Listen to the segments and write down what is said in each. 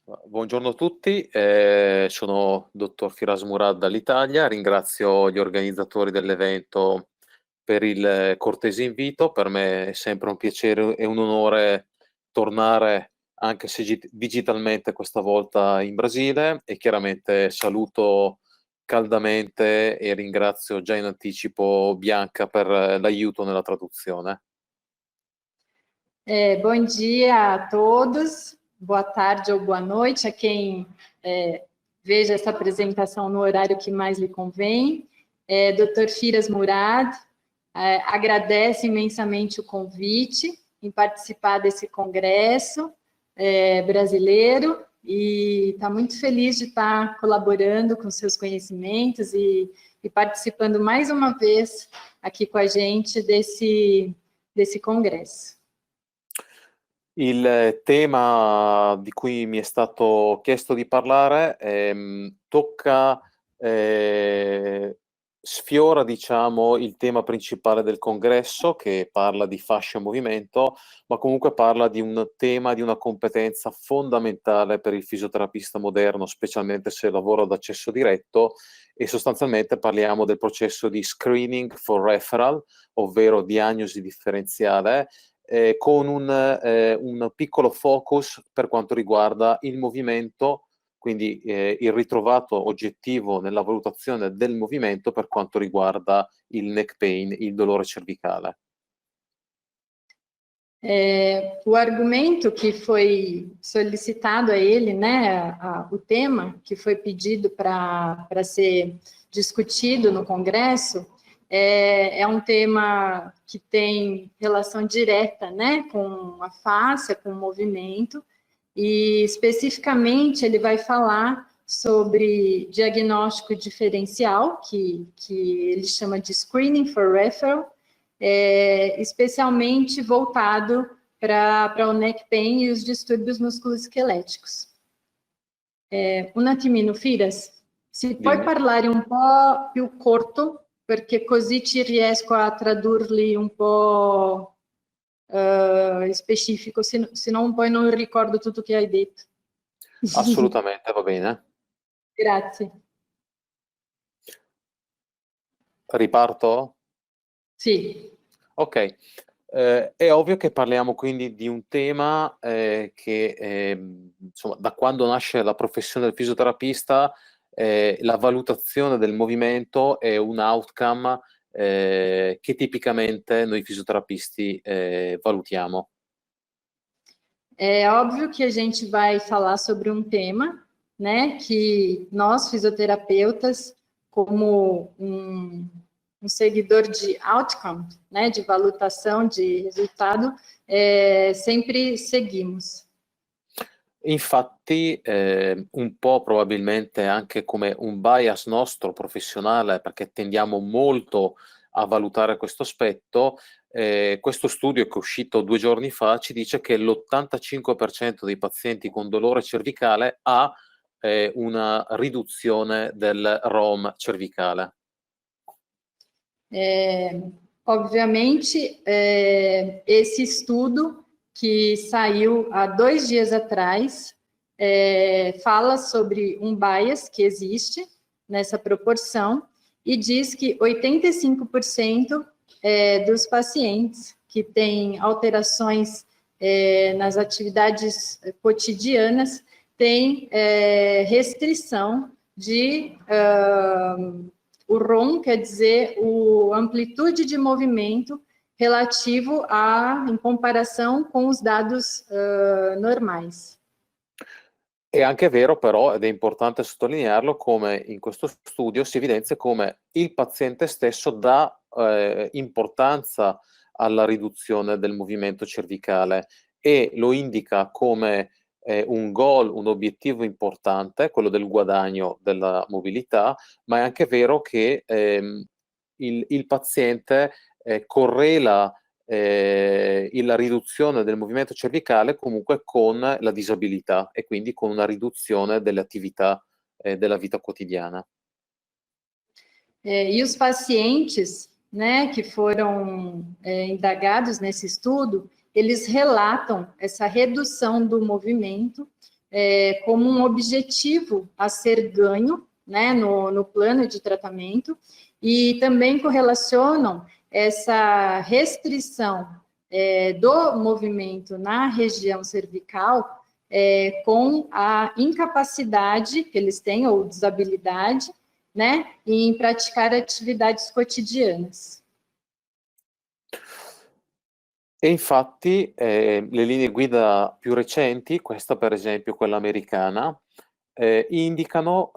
Buongiorno a tutti, sono dottor Firas Murad dall'Italia, ringrazio gli organizzatori dell'evento per il cortese invito. Per me è sempre un piacere e un onore tornare, anche se digitalmente questa volta, in Brasile, e chiaramente saluto caldamente e ringrazio già in anticipo Bianca per l'aiuto nella traduzione. Bom dia a todos, boa tarde ou boa noite a quem veja essa apresentação no horário que mais lhe convém. Dr. Firas Murad agradece imensamente o convite em participar desse congresso brasileiro e está muito feliz de estar colaborando com seus conhecimentos e participando mais uma vez aqui com a gente desse congresso. Il tema di cui mi è stato chiesto di parlare sfiora, diciamo, il tema principale del congresso, che parla di fascia e movimento, ma comunque parla di un tema, di una competenza fondamentale per il fisioterapista moderno, specialmente se lavora ad accesso diretto, e sostanzialmente parliamo del processo di screening for referral, ovvero diagnosi differenziale, con un piccolo focus per quanto riguarda il movimento, quindi il ritrovato oggettivo nella valutazione del movimento per quanto riguarda il neck pain, il dolore cervicale. O argumento que foi solicitado a ele, né, o tema que foi pedido para ser discutido no Congresso, é um tema que tem relação direta, né, com a face, com o movimento, e especificamente ele vai falar sobre diagnóstico diferencial, que ele chama de Screening for Referral, especialmente voltado para o neck pain e os distúrbios musculoesqueléticos. Un attimino, Firas, si puoi parlare un po' più corto, perché così ci riesco a tradurli un po' specifico, se no poi non ricordo tutto che hai detto. Assolutamente, va bene. Grazie. Riparto? Sì. Ok. È ovvio che parliamo quindi di un tema che, insomma, da quando nasce la professione del fisioterapista, la valutazione del movimento è un outcome che tipicamente noi fisioterapisti valutiamo. É óbvio que a gente vai falar sobre um tema, né, que nós, fisioterapeutas, como um seguidor de outcome, né, de valutação de resultado, sempre seguimos. Infatti, un po' probabilmente anche come un bias nostro professionale, perché tendiamo molto a valutare questo aspetto, questo studio che è uscito 2 giorni fa ci dice che l'85% dei pazienti con dolore cervicale ha una riduzione del ROM cervicale. Obviamente, esse estudo que saiu há 2 dias atrás fala sobre um bias que existe nessa proporção e diz que 85% dos pacientes que têm alterações nas atividades cotidianas têm restrição de... o ROM quer dizer a amplitude de movimento relativo in comparação com os dados normais. È anche vero però, ed è importante sottolinearlo, come in questo studio si evidenzia come il paziente stesso dà importanza alla riduzione del movimento cervicale e lo indica come un goal, un obiettivo importante, quello del guadagno della mobilità, ma è anche vero che il paziente correla la riduzione del movimento cervicale comunque con la disabilità e quindi con una riduzione delle attività della vita quotidiana. E os pacientes, né, que foram indagados nesse estudo, eles relatam essa redução do movimento como um objetivo a ser ganho, né, no plano de tratamento, e também correlacionam essa restrição do movimento na região cervical com a incapacidade que eles têm, ou desabilidade, né, em praticar atividades cotidianas. E infatti le linee guida più recenti, questa per esempio quella americana, indicano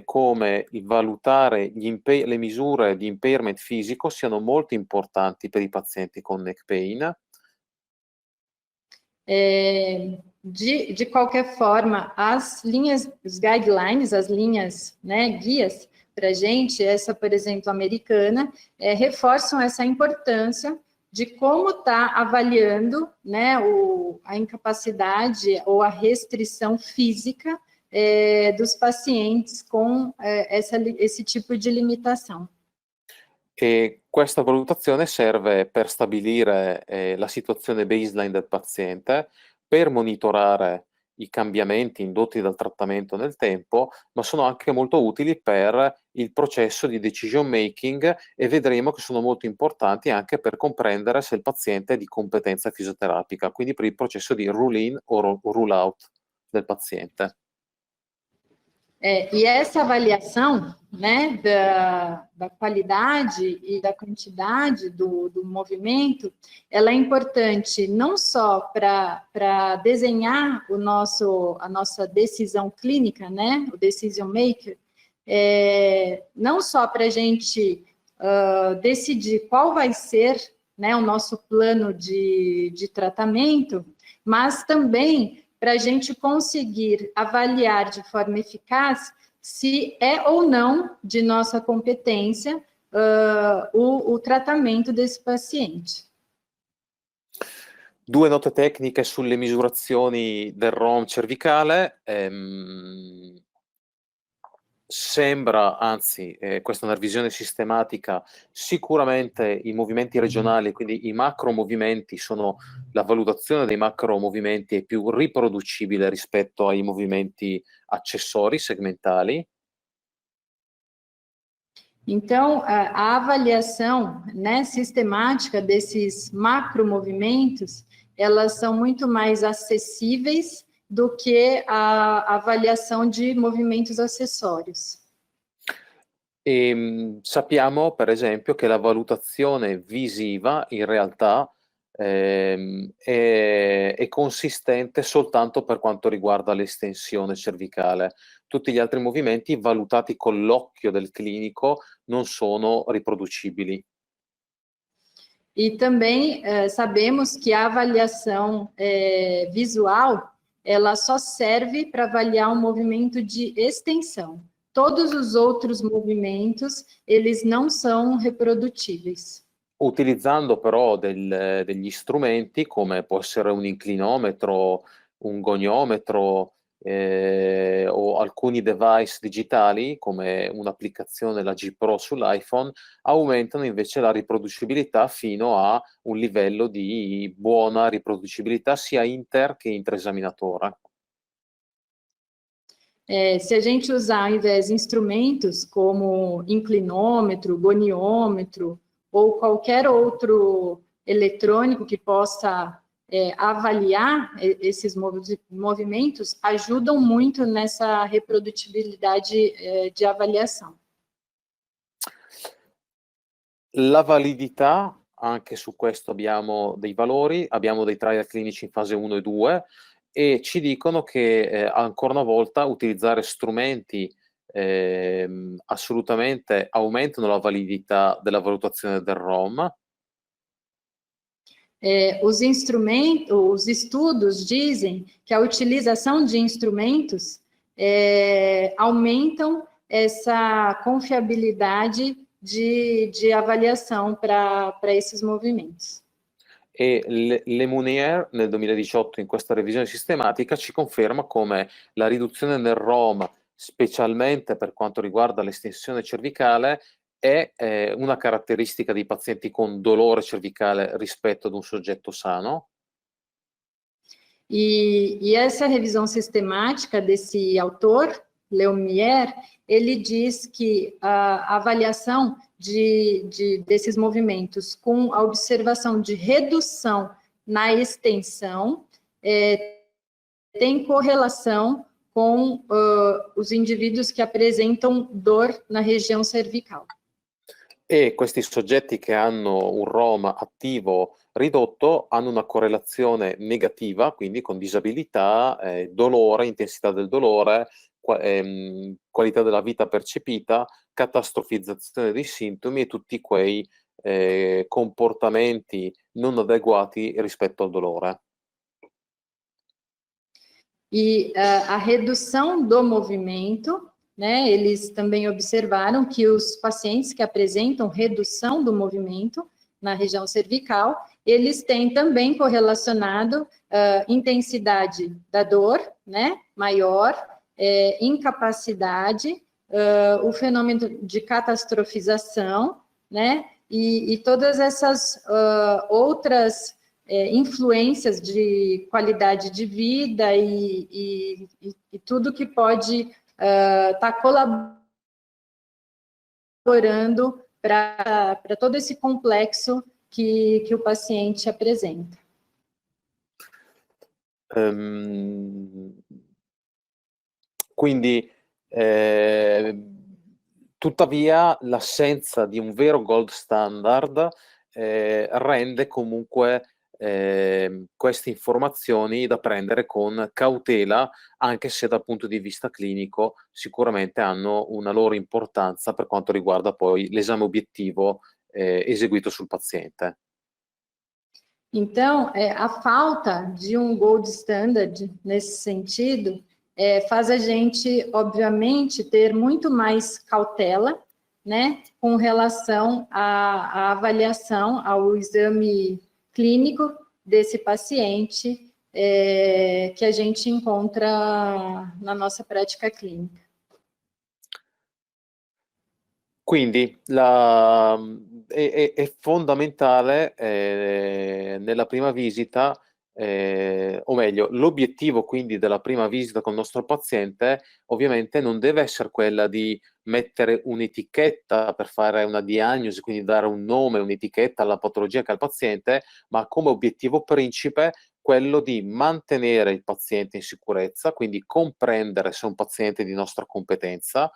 come il valutare le misure di impairment fisico siano molto importanti per i pazienti con neck pain. De qualquer forma, as linhas, os guidelines, as linhas, né, guias para a gente, essa, por exemplo, americana, reforçam essa importância de como está avaliando, né, a incapacidade ou a restrição física dos pacientes com esse tipo de limitação. E questa valutazione serve per stabilire la situazione baseline del paziente, per monitorare i cambiamenti indotti dal trattamento nel tempo, ma sono anche molto utili per il processo di decision making e vedremo che sono molto importanti anche per comprendere se il paziente è di competenza fisioterapica, quindi per il processo di rule in o rule out del paziente. E essa avaliação, né, da qualidade e da quantidade do movimento, ela é importante não só para desenhar a nossa decisão clínica, né, o decision maker, não só para a gente decidir qual vai ser, né, o nosso plano de tratamento, mas também para a gente conseguir avaliar de forma eficaz se é ou não de nossa competência o tratamento desse paciente. Due note tecniche sulle misurazioni del ROM cervicale. Sembra, anzi, questa è una visione sistematica, sicuramente i movimenti regionali, quindi i macro movimenti la valutazione dei macro movimenti è più riproducibile rispetto ai movimenti accessori, segmentali. Então, a avaliação, né, sistemática desses macromovimentos, elas são muito mais acessíveis do que a avaliação de movimentos acessórios. Sappiamo, per esempio, che la valutazione visiva in realtà è consistente soltanto per quanto riguarda l'estensione cervicale. Tutti gli altri movimenti valutati con l'occhio del clinico non sono riproducibili. E também sabemos que a avaliação visual, ela só serve para avaliar um movimento de extensão. Todos os outros movimentos, eles não são reprodutíveis. Utilizzando però degli strumenti come può essere un inclinometro, un goniometro o alcuni device digitali come un'applicazione, la G Pro sull'iPhone, aumentano invece la riproducibilità fino a un livello di buona riproducibilità sia inter che intraesaminatore. Se a gente usar, ao invés, instrumentos como inclinômetro, goniômetro, ou qualquer outro eletrônico que possa avaliar esses movimentos, ajudam muito nessa reprodutibilidade de avaliação. La validità, anche su questo abbiamo dei valori, abbiamo dei trial clinici in fase 1 e 2 e ci dicono che ancora una volta utilizzare strumenti assolutamente aumentano la validità della valutazione del ROM. Os estudos dizem que a utilização de instrumentos aumentam essa confiabilidade de avaliação para esses movimentos. E Lemonnier nel 2018 in questa revisione sistematica ci conferma come la riduzione del ROM, specialmente per quanto riguarda l'estensione cervicale, è una caratteristica dei pazienti con dolore cervicale rispetto ad un soggetto sano. E essa revisão sistemática desse autor, Leumière, ele diz que a avaliação desses movimentos com a observação de redução na extensão tem correlação com os indivíduos che apresentam dor na região cervical. E questi soggetti che hanno un ROM attivo ridotto hanno una correlazione negativa, quindi con disabilità, dolore, intensità del dolore, qualità della vita percepita, catastrofizzazione dei sintomi e tutti quei comportamenti non adeguati rispetto al dolore. E a redução do movimento, né, eles também observaram que os pacientes que apresentam redução do movimento na região cervical, eles têm também correlacionado intensidade da dor, né, maior, incapacidade, o fenômeno de catastrofização, né, e todas essas outras influências de qualidade de vida e tudo que pode estar colaborando para todo esse complexo que o paciente apresenta. Quindi, tuttavia, l'assenza di un vero gold standard rende comunque queste informazioni da prendere con cautela, anche se dal punto di vista clinico sicuramente hanno una loro importanza per quanto riguarda poi l'esame obiettivo eseguito sul paziente. Então, a falta de gold standard nesse sentido faz a gente, obviamente, ter muito mais cautela, né, com relação à avaliação, ao exame clínico desse paciente que a gente encontra na nossa prática clínica. Quindi è fondamentale nella prima visita, o meglio, l'obiettivo quindi della prima visita con il nostro paziente ovviamente non deve essere quella di mettere un'etichetta per fare una diagnosi, quindi dare un nome, un'etichetta alla patologia che ha il paziente, ma come obiettivo principe quello di mantenere il paziente in sicurezza, quindi comprendere se è un paziente di nostra competenza,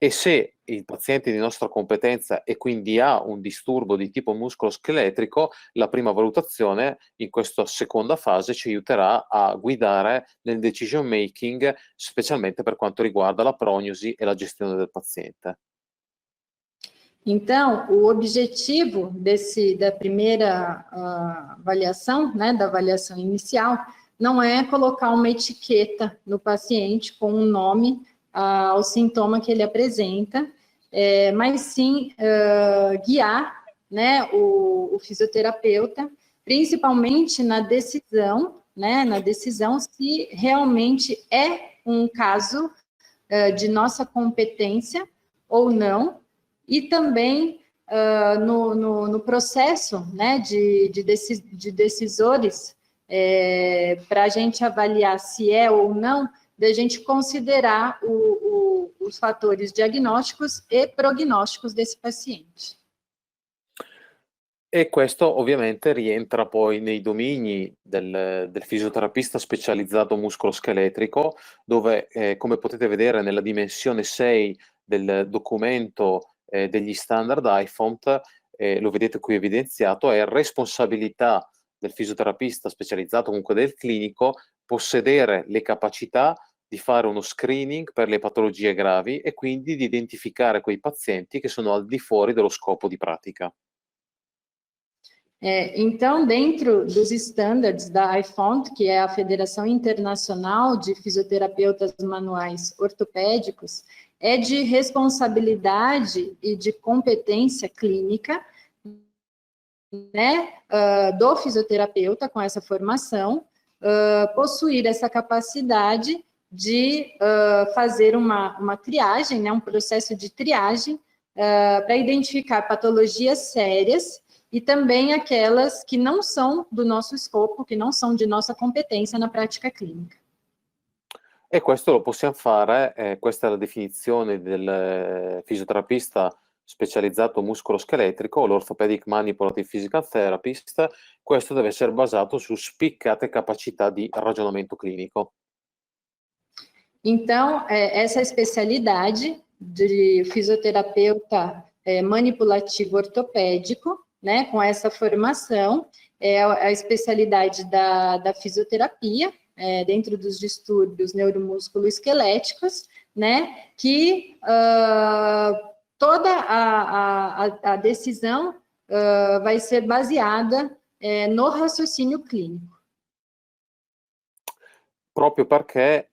e se il paziente di nostra competenza e quindi ha un disturbo di tipo muscoloscheletrico, la prima valutazione in questa seconda fase ci aiuterà a guidare nel decision making, specialmente per quanto riguarda la prognosi e la gestione del paziente. Então, o objetivo da primeira avaliação, né, da avaliação inicial, não é colocar uma etiqueta no paciente com um nome ao sintoma que ele apresenta, mas sim guiar, né, o fisioterapeuta, principalmente na decisão, né, se realmente é um caso de nossa competência ou não, e também no processo, né, de decisores, para a gente avaliar se é ou não, da gente considerar os fatores diagnósticos e prognósticos desse paziente. E questo ovviamente rientra poi nei domini del fisioterapista specializzato muscoloscheletrico, dove, come potete vedere nella dimensione 6 del documento degli standard IFOMT, lo vedete qui evidenziato, è responsabilità del fisioterapista specializzato, comunque del clinico, possedere le capacità di fare uno screening per le patologie gravi e quindi di identificare quei pazienti che sono al di fuori dello scopo di pratica. Então, dentro dos standards da IFOMT, que é a Federação Internacional de Fisioterapeutas Manuais Ortopédicos, é de responsabilidade e de competência clínica, né, do fisioterapeuta com essa formação, possuir essa capacidade de fazer uma triagem, né, um processo de triagem para identificar patologias sérias e também aquelas que não são do nosso escopo, que não são de nossa competência na prática clínica. E questo lo possiamo fare, questa è la definizione del fisioterapista specializzato muscoloscheletrico, l'orthopedic manipulative physical therapist. Questo deve essere basato su spiccate capacità di ragionamento clínico. Então, essa especialidade de fisioterapeuta manipulativo ortopédico, né, com essa formação, é a especialidade da fisioterapia, dentro dos distúrbios neuromusculoesqueléticos, né, que toda a decisão vai ser baseada no raciocínio clínico. Proprio perché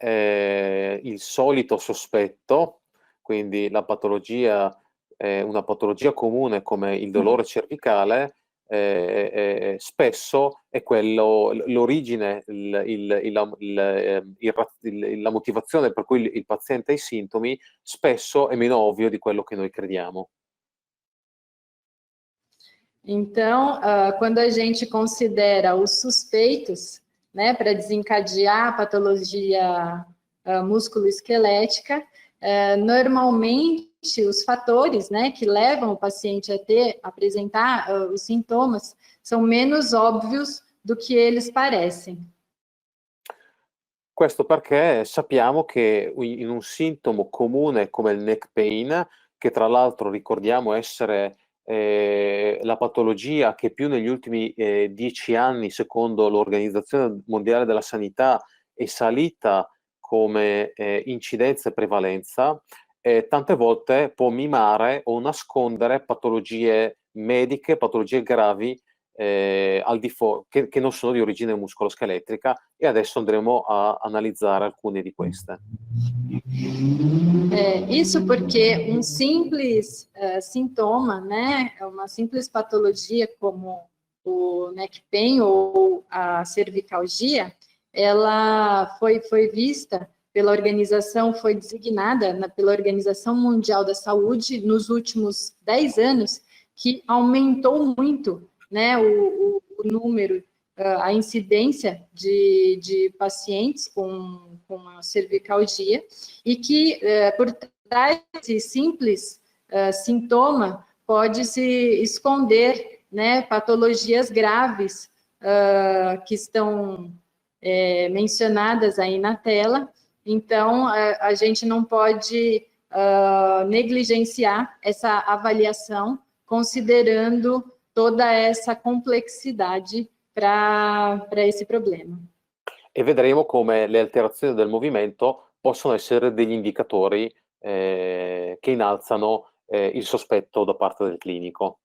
il solito sospetto, quindi la patologia, una patologia comune come il dolore cervicale, spesso è quello, l'origine, la motivazione per cui il paziente ha i sintomi, spesso è meno ovvio di quello che noi crediamo. Então, quando a gente considera os suspeitos, né, para desencadear a patologia musculoesquelética, normalmente os fatores, né, que levam o paciente a apresentar os sintomas são menos óbvios do que eles parecem. Questo perché sappiamo che in un sintomo comune come il neck pain, che tra l'altro ricordiamo essere la patologia che più negli ultimi 10 anni, secondo l'Organizzazione Mondiale della Sanità, è salita come incidenza e prevalenza, tante volte può mimare o nascondere patologie mediche, patologie gravi al di fuori, che non sono di origine muscoloscheletrica, e adesso andremo a analizzare alcune di queste. Isso porque um simples sintoma, né, uma simples patologia como o neck pain ou a cervicalgia, ela foi vista pela organização, foi designada pela Organização Mundial da Saúde nos últimos 10 anos, que aumentou muito, né, o número, a incidência de pacientes com a cervicalgia, e que por trás desse simples sintoma pode se esconder, né, patologias graves que estão mencionadas aí na tela. Então, a gente não pode negligenciar essa avaliação, considerando toda essa complexidade para esse problema. E vedremo come le alterazioni del movimento possono essere degli indicatori che innalzano il sospetto da parte del clinico.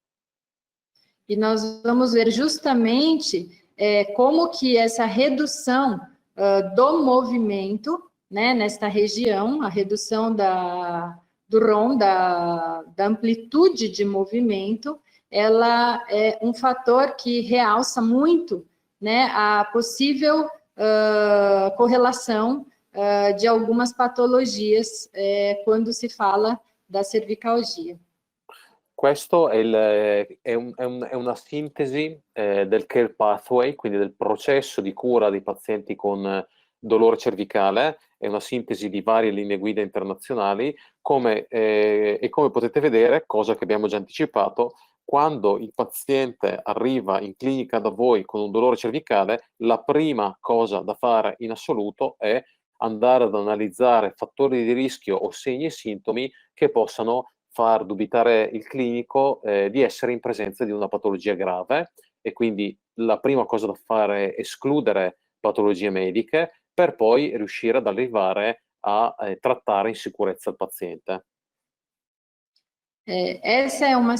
E nós vamos ver justamente como que essa redução do movimento, né, nesta região, a redução do ROM, da amplitude de movimento, ela é um fator que realça muito, né, a possível correlação de algumas patologias quando se fala da cervicalgia. Questo è una sintesi del care pathway, quindi del processo di cura dei pazienti con dolore cervicale, è una sintesi di varie linee guida internazionali, e come potete vedere, cosa che abbiamo già anticipato, quando il paziente arriva in clinica da voi con un dolore cervicale, la prima cosa da fare in assoluto è andare ad analizzare fattori di rischio o segni e sintomi che possano far dubitare il clinico di essere in presenza di una patologia grave, e quindi la prima cosa da fare è escludere patologie mediche per poi riuscire ad arrivare a trattare in sicurezza il paziente. Essa é uma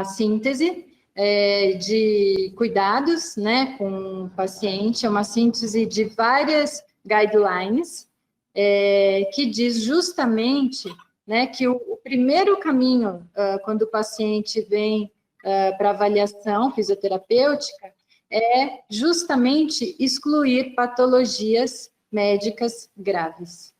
síntese de cuidados, né, com o paciente, é uma síntese de várias guidelines que diz justamente, né, que o primeiro caminho quando o paciente vem para avaliação fisioterapêutica é justamente excluir patologias médicas graves.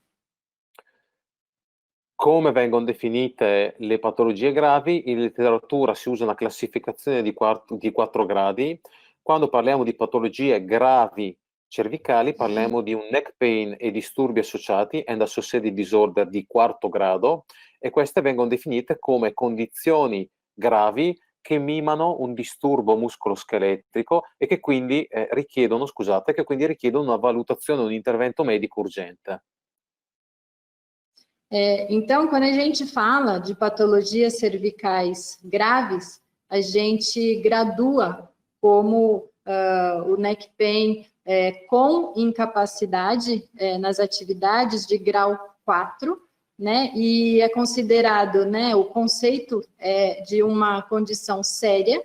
Come vengono definite le patologie gravi? In letteratura si usa una classificazione di 4 gradi. Quando parliamo di patologie gravi cervicali, parliamo di un neck pain e disturbi associati and associated disorder di 4º grado, e queste vengono definite come condizioni gravi che mimano un disturbo muscoloscheletrico e che quindi richiedono una valutazione, un intervento medico urgente. Então, quando a gente fala de patologias cervicais graves, a gente gradua como o neck pain com incapacidade nas atividades de grau 4, né? E é considerado, né, o conceito de uma condição séria,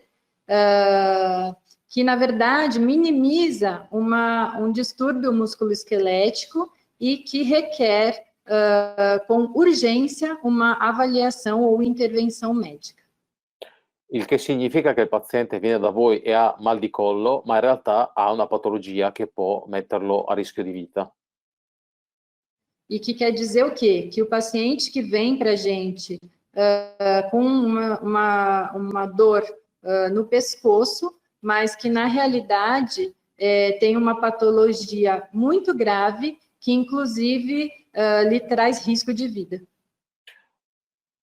que, na verdade, minimiza um distúrbio musculoesquelético e que requer com urgência uma avaliação ou intervenção médica. Il che significa che il paziente viene da voi e ha mal di collo, ma in realtà ha una patologia che può metterlo a rischio di vita. E que quer dizer o quê? Que o paciente que vem para a gente com uma dor no pescoço, mas que na realidade tem uma patologia muito grave, que inclusive lhe traz risco di vita.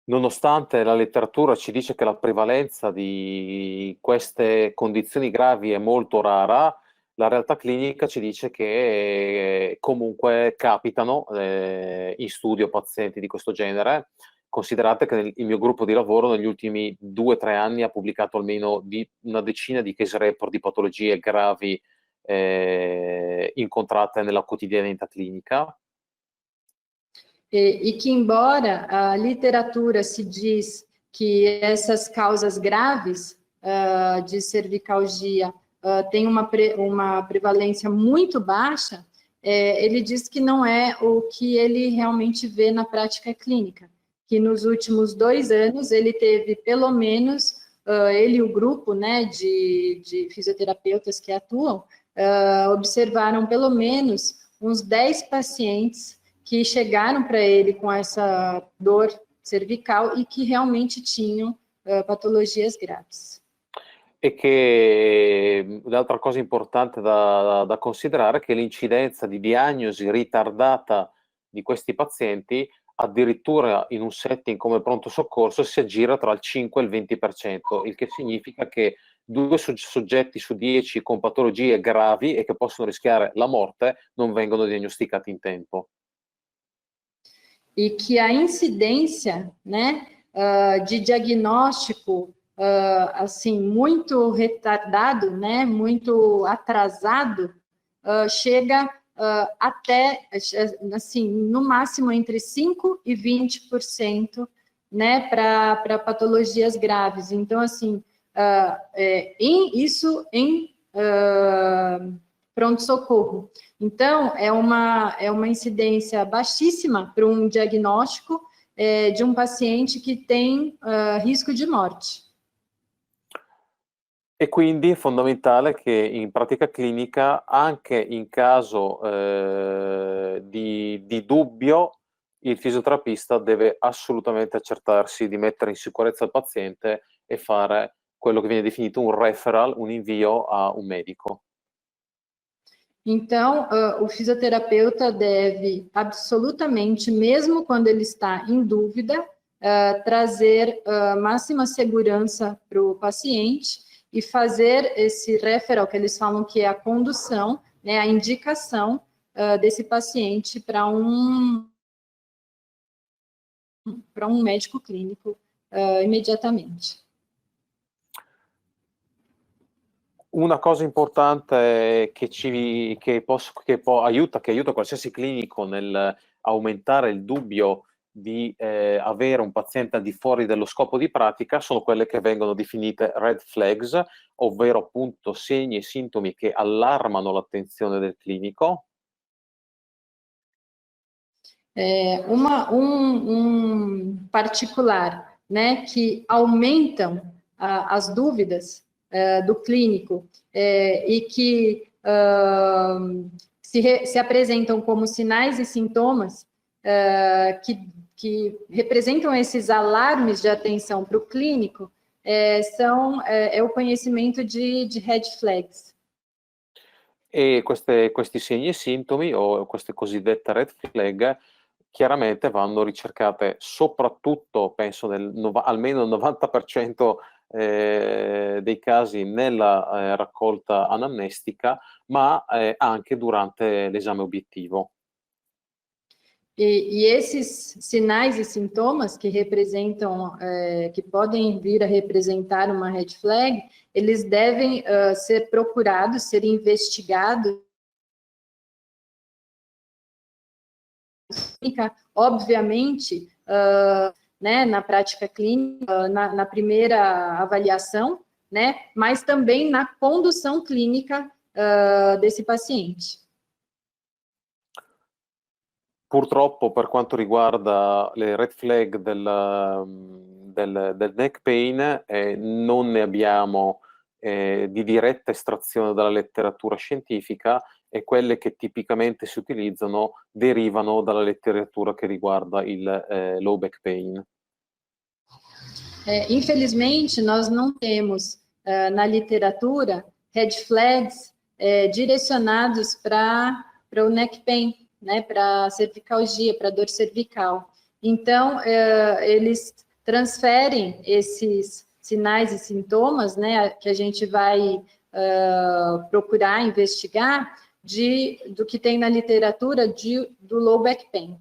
Nonostante la letteratura ci dice che la prevalenza di queste condizioni gravi è molto rara, la realtà clinica ci dice che comunque capitano in studio pazienti di questo genere. Considerate che il mio gruppo di lavoro negli ultimi 2-3 anni ha pubblicato almeno una decina di case report di patologie gravi incontrate nella quotidianità clinica. E que, embora a literatura se diz que essas causas graves de cervicalgia têm uma prevalência muito baixa, ele diz que não é o que ele realmente vê na prática clínica, que nos últimos 2 anos ele teve pelo menos, ele e o grupo, né, de fisioterapeutas que atuam, observaram pelo menos uns 10 pacientes que chegaram para ele com essa dor cervical e que realmente tinham patologias graves. E che l'altra cosa importante da considerare è che l'incidenza di diagnosi ritardata di questi pazienti addirittura in un setting come pronto soccorso si aggira tra il 5 e il 20%, il che significa che 2 soggetti su 10 con patologie gravi e che possono rischiare la morte non vengono diagnosticati in tempo. E que a incidência, né, de diagnóstico assim muito retardado, né, muito atrasado, chega até assim no máximo entre 5 e 20%, né, para patologias graves. Então assim, isso em pronto-socorro. Então, é uma incidência baixíssima para um diagnóstico de um paciente que tem risco di morte. E quindi è fondamentale che in pratica clinica, anche in caso di dubbio, il fisioterapista deve assolutamente accertarsi di mettere in sicurezza il paziente e fare quello che viene definito un referral, un invio a un medico. Então, o fisioterapeuta deve absolutamente, mesmo quando ele está em dúvida, trazer máxima segurança para o paciente e fazer esse referral, que eles falam que é a condução, né, a indicação desse paciente para um médico clínico imediatamente. Una cosa importante che aiuta qualsiasi clinico nel aumentare il dubbio di avere un paziente al di fuori dello scopo di pratica sono quelle che vengono definite red flags, ovvero appunto segni e sintomi che allarmano l'attenzione del clinico. Um particular, né, que aumentam as dúvidas do clínico e que se apresentam como sinais e sintomas que representam esses alarmes de atenção para o clínico é o conhecimento de red flags. E questi segni e sintomi, o queste cosiddette red flag, chiaramente vanno ricercate soprattutto, penso, almeno il 90% dei casi nella raccolta anamnestica, ma anche durante l'esame obiettivo. E esses sinais e sintomas que representam, que podem vir a representar uma red flag, eles devem ser procurados, ser investigados, obviamente, né, na prática clínica, na primeira avaliação, né, mas também na condução clínica desse paciente. Purtroppo, per quanto riguarda le red flag del neck pain, non ne abbiamo di diretta estrazione dalla letteratura scientifica, e quelle che tipicamente si utilizzano derivano dalla letteratura che riguarda il low back pain. Infelizmente, nós não temos na literatura red flags direcionados para o neck pain, né, para cervicalgia, para dor cervical. Então, eles transferem esses sinais e sintomas, né, que a gente vai procurar investigar do que tem na literatura do low back pain.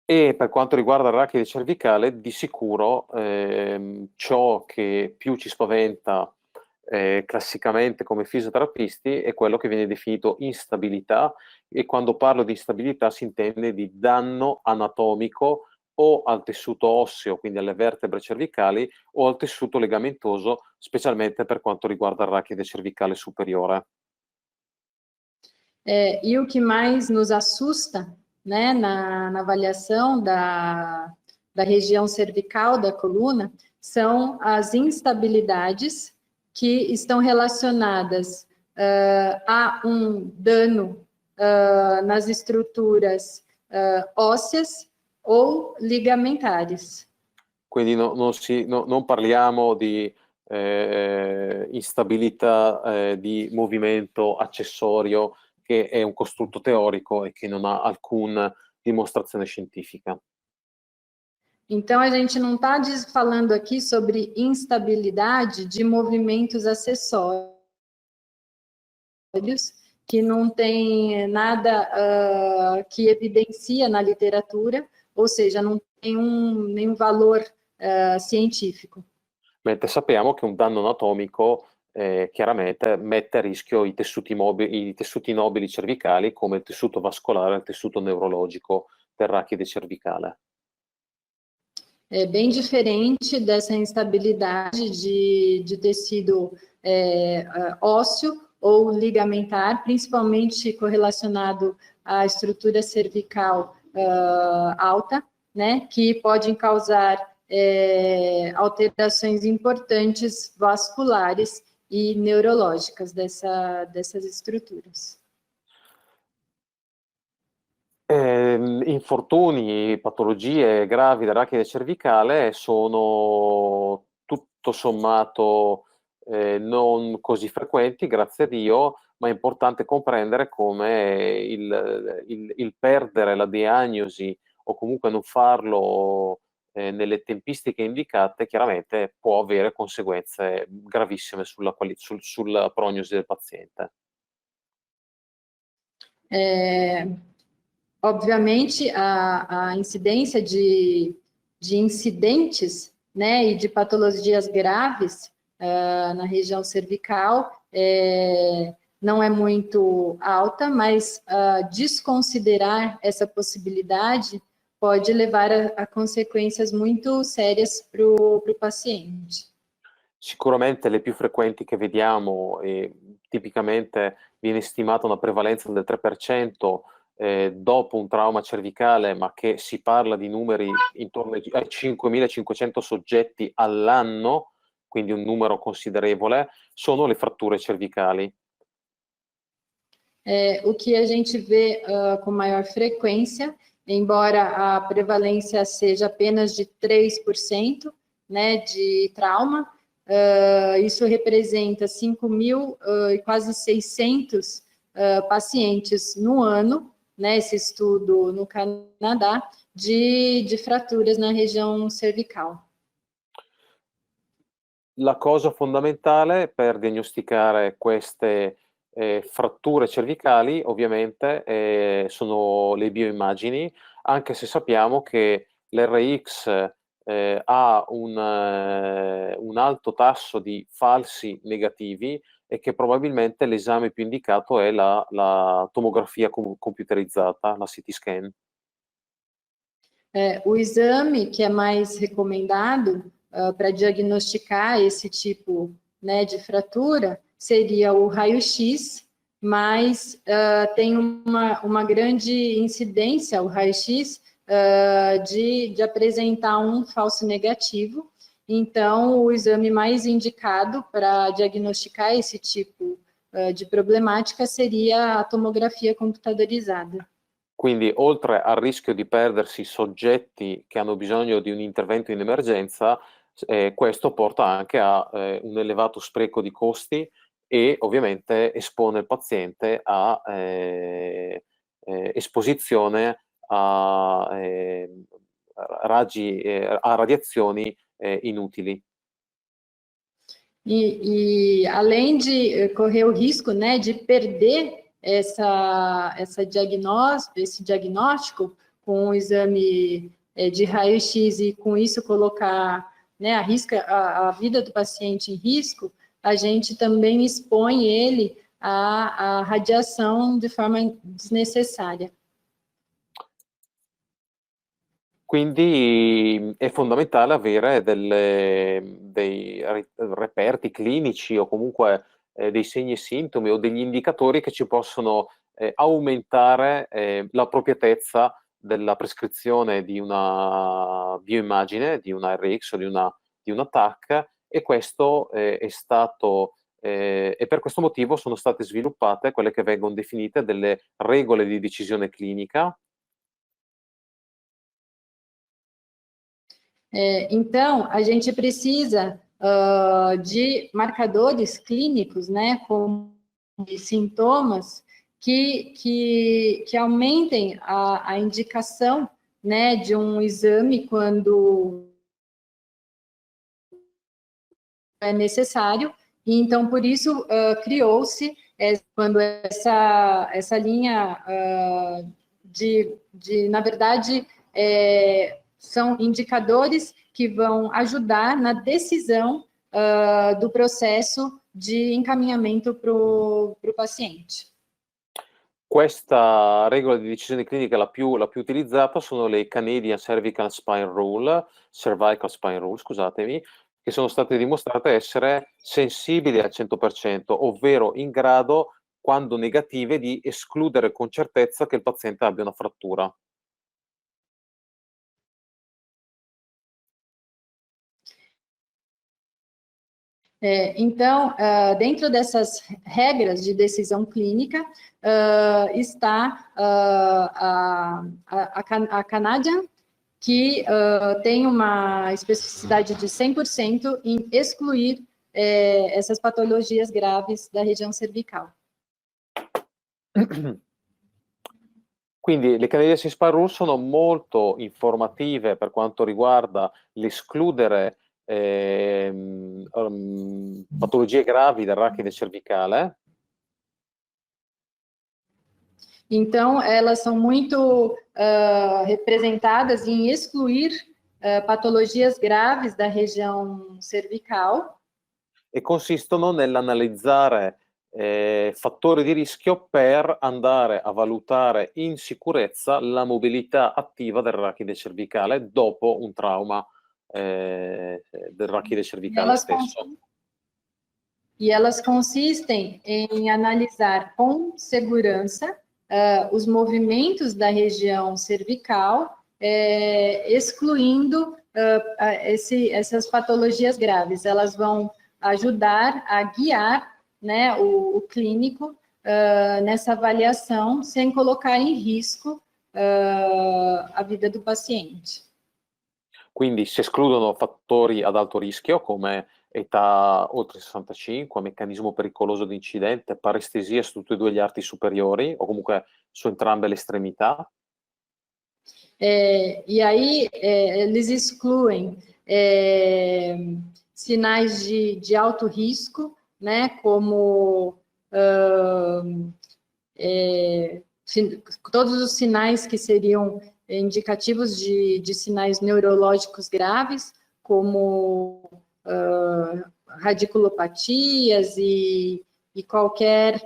E per quanto riguarda il rachide cervicale, di sicuro ciò che più ci spaventa classicamente come fisioterapisti è quello che viene definito instabilità, e quando parlo di instabilità si intende di danno anatomico o al tessuto osseo, quindi alle vertebre cervicali, o al tessuto legamentoso, specialmente per quanto riguarda il rachide cervicale superiore. E o que mais nos assusta, né, na avaliação da região cervical da coluna são as instabilidades que estão relacionadas a um dano nas estruturas ósseas ou ligamentares. Quindi non parliamo di instabilità di movimento accessorio, che è un costrutto teorico e che non ha alcuna dimostrazione scientifica. Então, a gente não está falando aqui sobre instabilidade de movimentos acessórios, que não tem nada que evidencia na literatura, ou seja, não tem nenhum valor científico. Mentre sappiamo che un danno anatomico chiaramente mette a rischio i tessuti nobili cervicali, come il tessuto vascolare e il tessuto neurologico del rachide cervicale. É bem diferente dessa instabilidade de tecido ósseo ou ligamentar, principalmente correlacionado à estrutura cervical alta, né, que podem causar alterações importantes vasculares e neurológicas dessas estruturas. Infortuni, patologie gravi del rachide cervicale sono tutto sommato non così frequenti, grazie a Dio, ma è importante comprendere come il perdere la diagnosi o comunque non farlo nelle tempistiche indicate chiaramente può avere conseguenze gravissime sulla prognosi del paziente. Obviamente, a incidência de incidentes, né, e de patologias graves na região cervical não é muito alta, mas desconsiderar essa possibilidade pode levar a consequências muito sérias para o paciente. Sicuramente le più frequenti che vediamo, tipicamente viene stimata una prevalenza del 3% dopo un trauma cervicale, ma che si parla di numeri intorno ai 5.500 soggetti all'anno, quindi un numero considerevole, sono le fratture cervicali. O que a gente vê com maior frequência, embora a prevalência seja apenas de 3%, né, de trauma, isso representa 5.000 e quase 600 pacientes no ano, né, esse estudo no Canadá, de fraturas na região cervical. La cosa fondamentale per diagnosticare queste fratture cervicali ovviamente sono le bioimmagini, anche se sappiamo che l'RX ha un alto tasso di falsi negativi e che probabilmente l'esame più indicato è la tomografia computerizzata, la CT scan. O exame que é mais recomendado para diagnosticar esse tipo, né, de fratura seria o raio-x, mas tem uma grande incidência, o raio-x, de apresentar um falso negativo. Então, o exame mais indicado para diagnosticar esse tipo de problemática seria a tomografia computadorizada. Quindi, oltre al rischio di perdersi soggetti che hanno bisogno di un intervento in emergenza, questo porta anche a un elevato spreco di costi e ovviamente espone il paziente a esposizione a a radiazioni inutili. E além de correr o risco, né, de perder esse diagnóstico com o exame de raio-x e com isso colocar, né, a vida do paciente em risco, a gente também expõe ele à radiação de forma desnecessária. Quindi è fondamentale avere dei reperti clinici o comunque dei segni e sintomi o degli indicatori che ci possono aumentare l'appropriatezza della prescrizione di una bioimmagine, di una RX o di una TAC, e questo è stato e per questo motivo sono state sviluppate quelle che vengono definite delle regole di decisione clinica. Então, a gente precisa de marcadores clínicos, né, como sintomas que aumentem a indicação, né, de um exame quando é necessário. E então, por isso, criou-se, quando essa linha na verdade, são indicadores que vão ajudar na decisão do processo de encaminhamento para o paciente. Questa regola di decisione clinica la più utilizzata sono le Canadian Cervical Spine Rule, scusatemi, che sono state dimostrate essere sensibili al 100%, ovvero in grado, quando negative, di escludere con certezza che il paziente abbia una frattura. Então, dentro dessas regras de decisão clínica, está a Canadian, que tem uma especificidade de 100% em excluir essas patologias graves da região cervical. Quindi le Canadian Spine Rules sono molto informative per quanto riguarda l'escludere patologie gravi da rachide cervicale. Então, elas são muito representadas em excluir patologias graves da região cervical. E consistono nell'analizzare fattori di rischio per andare a valutare in sicurezza la mobilità attiva del rachide cervicale dopo un trauma del rachide cervicale stesso. E elas consistem em analisar com segurança os movimentos da região cervical, excluindo essas patologias graves. Elas vão ajudar a guiar, né, o clínico nessa avaliação, sem colocar em risco a vida do paziente. Quindi si escludono fattori ad alto rischio come età oltre 65, meccanismo pericoloso di incidente, parestesia su tutti e due gli arti superiori o comunque su entrambe le estremità. E aí eles excluem sinais de alto risco, né, como todos os sinais que seriam indicativos de sinais neurológicos graves, como radiculopatias e qualquer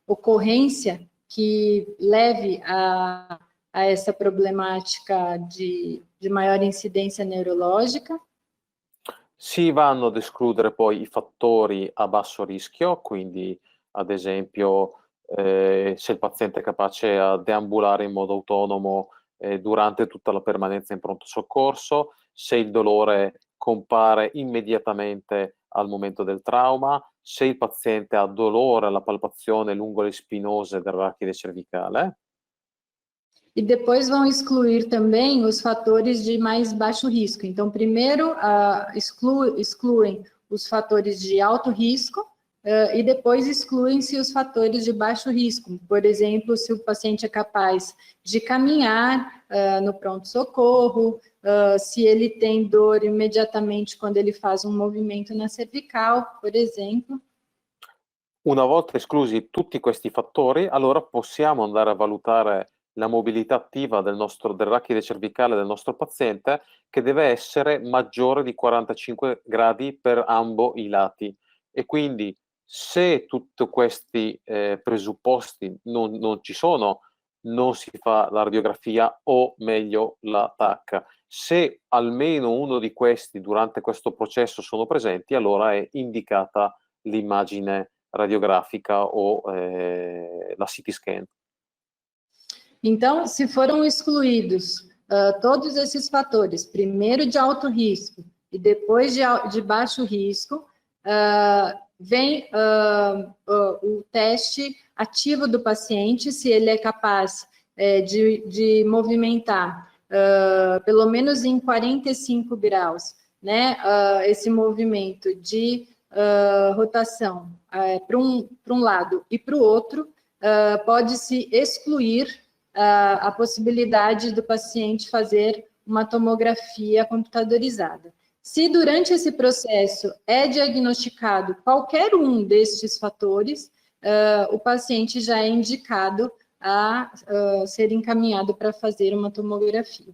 ocorrência que leve a essa problemática de maior incidência neurologica. Si vanno ad escludere poi i fattori a basso rischio, quindi ad esempio se il paziente è capace a deambulare in modo autonomo durante tutta la permanenza in pronto soccorso, se il dolore compare immediatamente al momento del trauma, se il paziente ha dolore alla palpazione lungo le spinose dell'arachide cervicale. E depois vão excluir também os fatores de mais baixo risco. Então, primeiro excluem os fatores de alto risco e depois excluem-se os fatores de baixo risco. Por exemplo, se o paciente é capaz de caminhar no pronto-socorro, se ele tem dor imediatamente quando ele faz um movimento na cervical, por exemplo. Una volta esclusi tutti questi fattori, allora possiamo andare a valutare la mobilità attiva dell'arachide cervicale del nostro paziente, che deve essere maggiore di 45 gradi per ambo i lati. E quindi se tutti questi presupposti non ci sono, non si fa la radiografia o meglio la TAC. Se almeno uno di questi durante questo processo sono presenti, allora è indicata l'immagine radiografica o la CT scan. Então, se foram excluídos todos esses fatores, primeiro de alto risco e depois de baixo risco, vem o teste ativo do paciente, se ele é capaz de movimentar pelo menos em 45 graus, né, esse movimento de rotação para um lado e para o outro, pode-se excluir a possibilidade do paciente fazer uma tomografia computadorizada. Se durante esse processo é diagnosticado qualquer um destes fatores, o paciente já é indicado a ser encaminhado para fazer uma tomografia.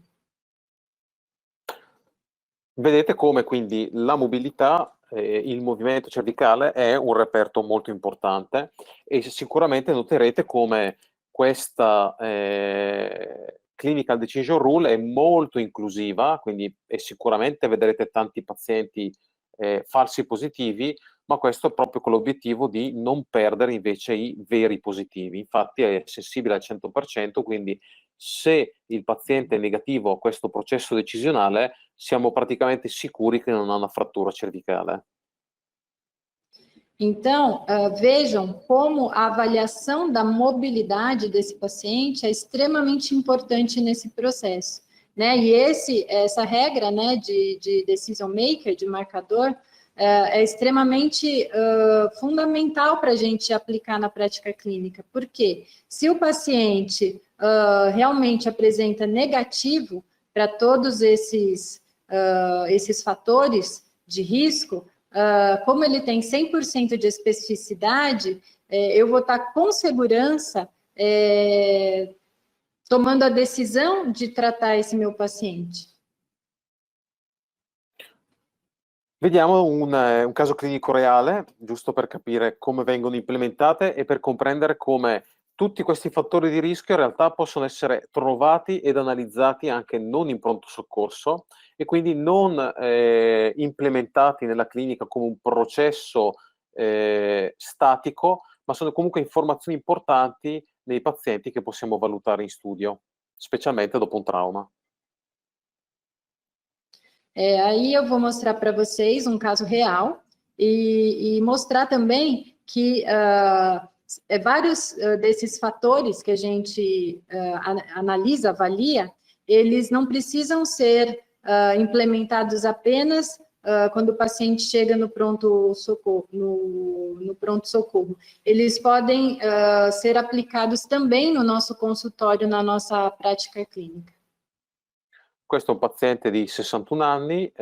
Vedete come quindi la mobilità, il movimento cervicale è un reperto molto importante e sicuramente noterete come questa clinical decision rule è molto inclusiva, quindi sicuramente vedrete tanti pazienti falsi positivi, ma questo proprio con l'obiettivo di non perdere invece i veri positivi. Infatti è sensibile al 100%, quindi se il paziente è negativo a questo processo decisionale, siamo praticamente sicuri che non ha una frattura cervicale. Então, vejam como a avaliação da mobilidade desse paciente é extremamente importante nesse processo, né? E essa regra, né, de decision maker, de marcador, é extremamente fundamental para a gente aplicar na prática clínica, porque se o paciente realmente apresenta negativo para todos esses fatores de risco, como ele tem 100% de especificidade, eu vou estar com segurança tomando a decisão de tratar esse meu paciente. Vediamo un caso clinico reale, giusto per capire come vengono implementate e per comprendere come tutti questi fattori di rischio in realtà possono essere trovati ed analizzati anche non in pronto soccorso e quindi non implementati nella clinica come un processo statico, ma sono comunque informazioni importanti nei pazienti che possiamo valutare in studio, specialmente dopo un trauma. Aí eu vou mostrar para vocês um caso real e mostrar também que vários desses fatores que a gente analisa, avalia, eles não precisam ser implementados apenas quando o paciente chega no pronto-socorro, no pronto-socorro. Eles podem ser aplicados também no nosso consultório, na nossa prática clínica. Questo è un paziente di 61 anni,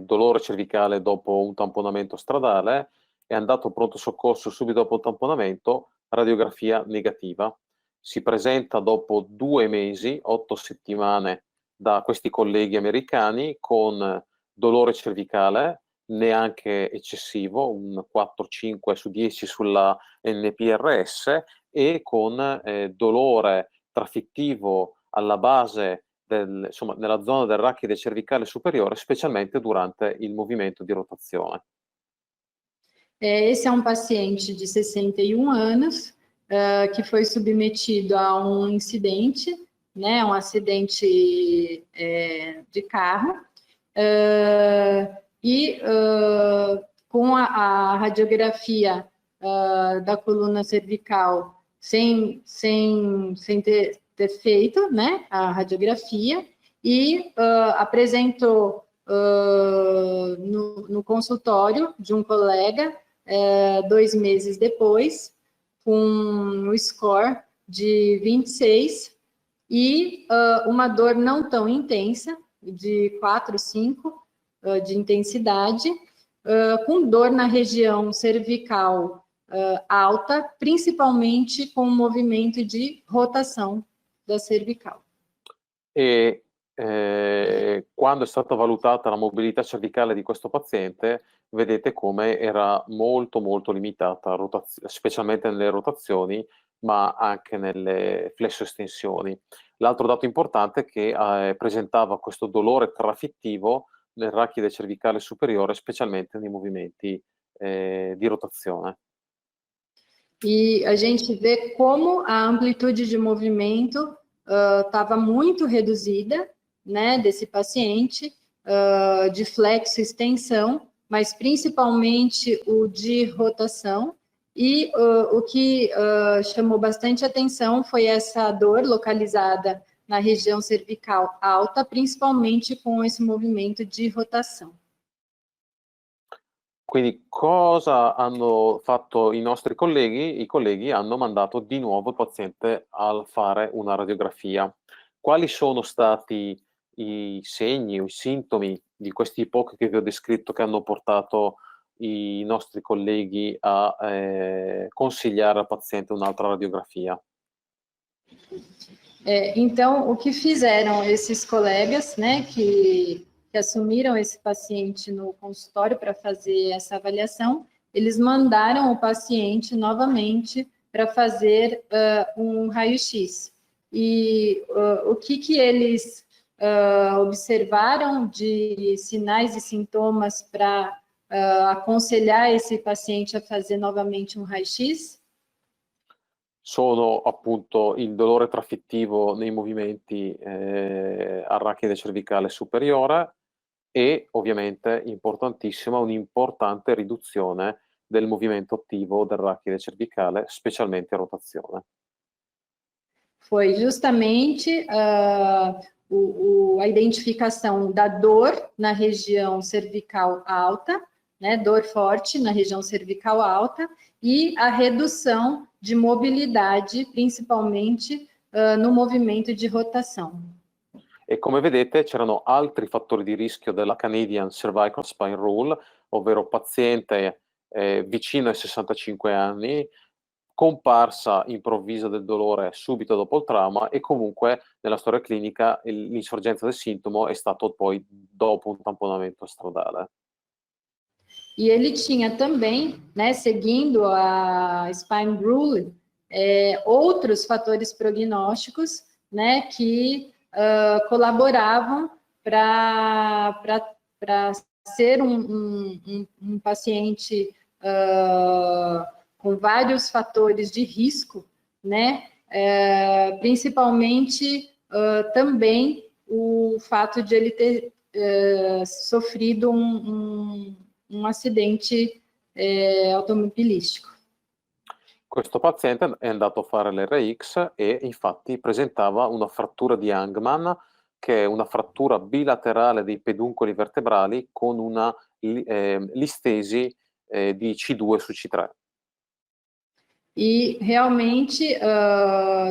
dolore cervicale dopo un tamponamento stradale, è andato pronto soccorso subito dopo il tamponamento, radiografia negativa. Si presenta dopo 2 mesi, 8 settimane, da questi colleghi americani con dolore cervicale, neanche eccessivo, un 4-5 su 10 sulla NPRS, e con dolore trafittivo alla base insomma, nella zona del rachide cervicale superiore, specialmente durante il movimento di rotazione. Esse é um paciente de 61 anos, que foi submetido a um incidente, né, um acidente de carro, com a radiografia da coluna cervical sem ter feito, né, a radiografia, e apresentou no consultório de um colega 2 meses depois, com um score de 26 e uma dor não tão intensa, de 4, 5 de intensidade, com dor na região cervical alta, principalmente com o movimento de rotação da cervical. E quando è stata valutata la mobilità cervicale di questo paziente, vedete come era molto molto limitata, specialmente nelle rotazioni, ma anche nelle flesso-estensioni. L'altro dato importante è che presentava questo dolore trafittivo nel rachide cervicale superiore, specialmente nei movimenti di rotazione. E a gente vê como a amplitude de movimento estava muito reduzida, né, desse paciente, de flexo e extensão, mas principalmente o de rotação, e o que chamou bastante atenção foi essa dor localizada na região cervical alta, principalmente com esse movimento de rotação. Quindi cosa hanno fatto i nostri colleghi? I colleghi hanno mandato di nuovo il paziente a fare una radiografia. Quali sono stati i segni o i sintomi di questi pochi che vi ho descritto che hanno portato i nostri colleghi a consigliare al paziente un'altra radiografia? Então, o que fizeram esses colegas, né, que assumiram esse paciente no consultório para fazer essa avaliação, eles mandaram o paciente novamente para fazer um raio-x. E o que eles observaram de sinais e sintomas para aconselhar esse paciente a fazer novamente um raio-x? Sono appunto il dolore trafittivo nei movimenti arachide cervicale superiore e ovviamente importantissima un'importante riduzione del movimento attivo del rachide cervicale, specialmente a rotazione. Foi justamente a identificação da dor na região cervical alta, né, dor forte na região cervical alta, e a redução de mobilidade, principalmente no movimento di rotazione. E come vedete c'erano altri fattori di rischio della Canadian Cervical Spine Rule, ovvero paziente vicino ai 65 anni, comparsa improvvisa del dolore subito dopo il trauma, e comunque nella storia clinica l'insorgenza del sintomo è stato poi dopo un tamponamento stradale. E ele tinha também, né, seguindo a Spine Rule, outros fatores prognósticos, né, que colaboravam para ser um paciente com vários fatores de risco, né, principalmente também o fato de ele ter sofrido um acidente automobilístico. Questo paziente è andato a fare l'RX e infatti presentava una frattura di Angman, che è una frattura bilaterale dei peduncoli vertebrali con una listesi di C2 su C3. E realmente,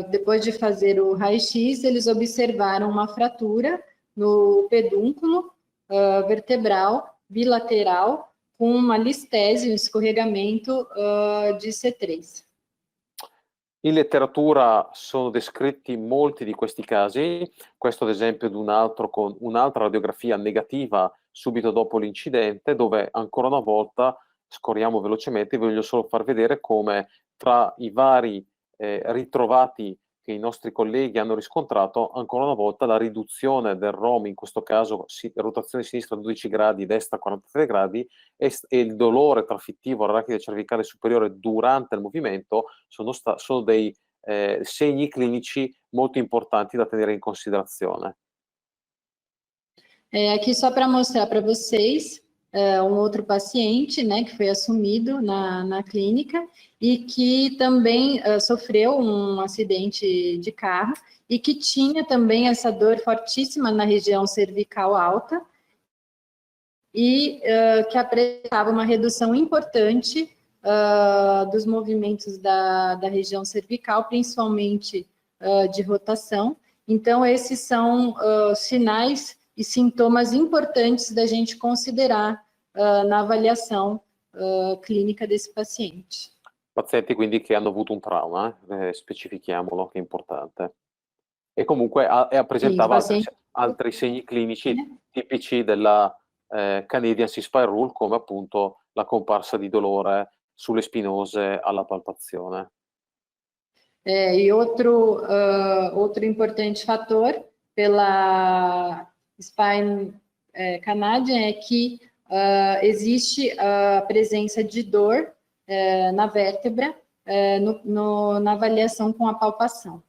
depois de fazer o raio-x, eles observaram uma fratura no pedúnculo vertebral bilateral com uma listese, um escorregamento de C3. In letteratura sono descritti molti di questi casi, questo ad esempio di un altro con un'altra radiografia negativa subito dopo l'incidente, dove ancora una volta, scorriamo velocemente, vi voglio solo far vedere come tra i vari ritrovati che i nostri colleghi hanno riscontrato, ancora una volta la riduzione del ROM, in questo caso rotazione sinistra 12 gradi, destra 43 gradi, e il dolore trafittivo arachide cervicale superiore durante il movimento sono dei segni clinici molto importanti da tenere in considerazione. Aqui só para mostrar para vocês um outro paciente, né, que foi assumido na clínica e que também sofreu um acidente de carro e que tinha também essa dor fortíssima na região cervical alta e que apresentava uma redução importante dos movimentos da região cervical, principalmente de rotação. Então, esses são sinais e sintomas importantes da gente considerar na avaliação clínica desse paziente. Pazienti quindi che hanno avuto un trauma, specifichiamolo, che è importante. E comunque presentava altri segni clinici tipici della Canadian C-Spine Rule, come appunto la comparsa di dolore sulle spinose alla palpazione. E outro importante fator pela Spine Canadian é que existe a presença de dor na vértebra na avaliação com a palpação.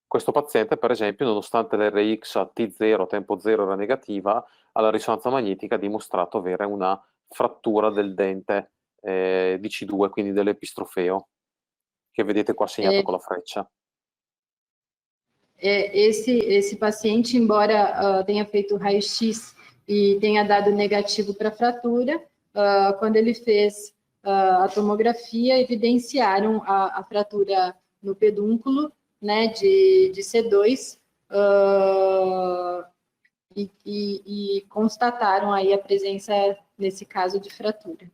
Questo paziente, per esempio, nonostante l'RX a T0, tempo 0 era negativa, alla risonanza magnetica ha dimostrato avere una frattura del dente di C2, quindi dell'epistrofeo, che vedete qua segnato con la freccia. Esse paciente, embora tenha feito raio-x e tenha dado negativo para a fratura, quando ele fez a tomografia, evidenciaram a fratura no pedúnculo, né, de C2, e constataram aí a presença, nesse caso, de fratura.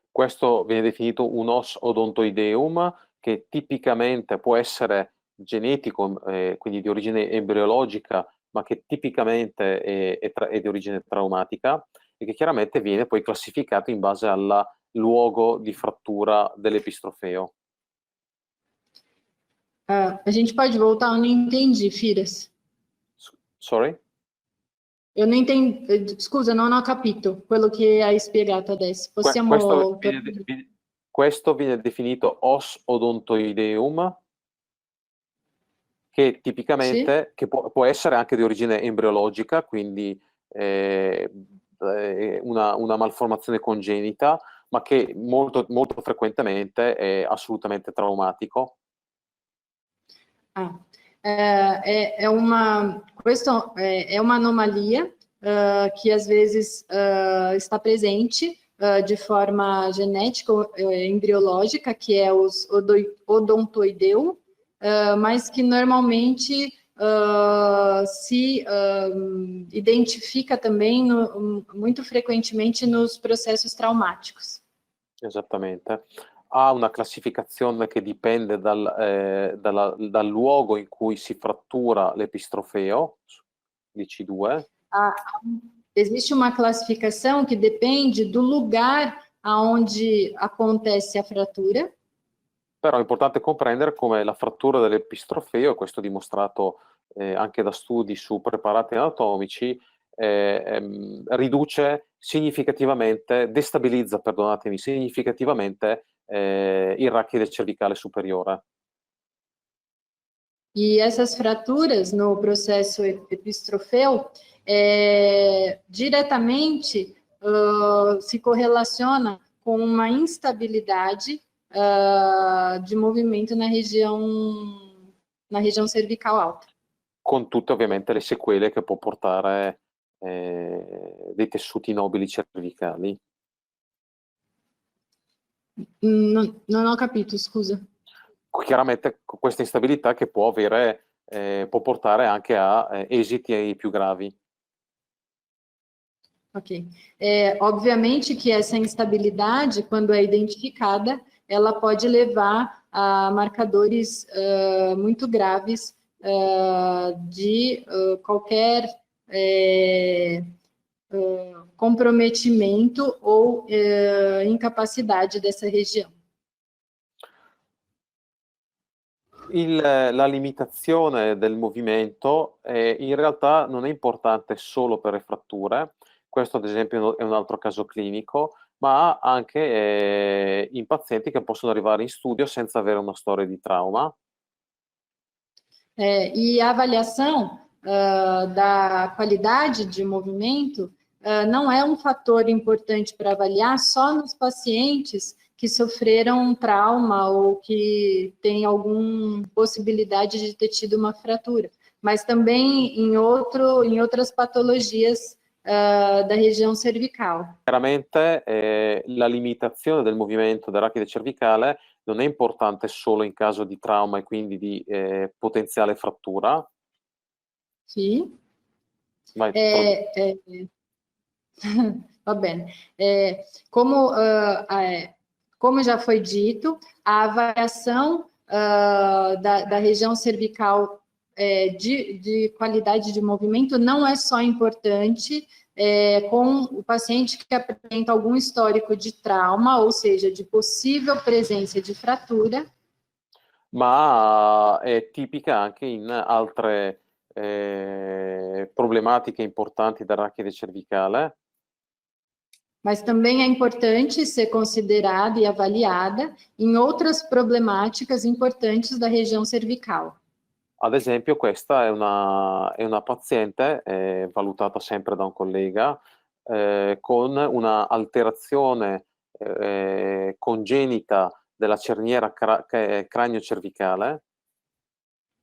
Questo viene definito un os odontoideum, che tipicamente può essere genetico, quindi di origine embriologica, ma che tipicamente è di origine traumatica e che chiaramente viene poi classificato in base al luogo di frattura dell'epistrofeo. A gente pode voltar? Eu não entendi, Firas. Sorry? Eu não entendi, scusa, non ho capito quello che hai spiegato adesso. Possiamo... Questo viene definito os odontoideum, che tipicamente che può essere anche di origine embriologica, quindi una malformazione congenita, ma che molto, molto frequentemente è assolutamente traumatico. Questa è uma anomalia que às vezes está presente de forma genética embriológica, que é os odontoideum, mas que normalmente se identifica também muito frequentemente nos processos traumáticos. Esattamente. Ha una classificazione che dipende dal luogo in cui si frattura l'epistrofeo di C2. Existe uma classificação que depende do lugar aonde acontece a fratura. Però è importante comprendere come la frattura dell'epistrofeo, e questo dimostrato anche da studi su preparati anatomici, riduce significativamente, destabilizza, perdonatemi, significativamente il rachide cervicale superiore. E essas fraturas no processo epistrofeu diretamente se correlaciona com uma instabilidade de movimento na região cervical alta. Con tutte ovviamente le sequele che può portare dei tessuti nobili cervicali. Non ho capito, scusa. Chiaramente questa instabilità che può avere, può portare anche a esiti più gravi. Ok. Obviamente que essa instabilidade, quando é identificada, ela pode levar a marcadores muito graves de qualquer comprometimento ou incapacidade dessa região. La limitazione del movimento in realtà non è importante solo per le fratture, questo ad esempio è un altro caso clinico, ma anche in pazienti che possono arrivare in studio senza avere una storia di trauma. E a avaliação da qualidade de movimento não é um fator importante para avaliar só nos pacientes que sofreram um trauma ou que têm alguma possibilidade de ter tido uma fratura, mas também em outras patologias da região cervical. Chiaramente la limitazione del movimento dell'arachide cervicale non è importante solo in caso di trauma e quindi di potenziale frattura. Sì. Vai, va bene. Como já foi dito, a avaliação da região cervical de qualidade de movimento não é só importante com o paciente que apresenta algum histórico de trauma, ou seja, de possível presença de fratura. Ma è tipica anche in altre problematiche importanti dell'arachide cervicale. Mas também é importante ser considerada e avaliada em outras problemáticas importantes da região cervical. Ad esempio, questa è una paziente valutata sempre da un collega con una alterazione congenita della cerniera cranio-cervicale.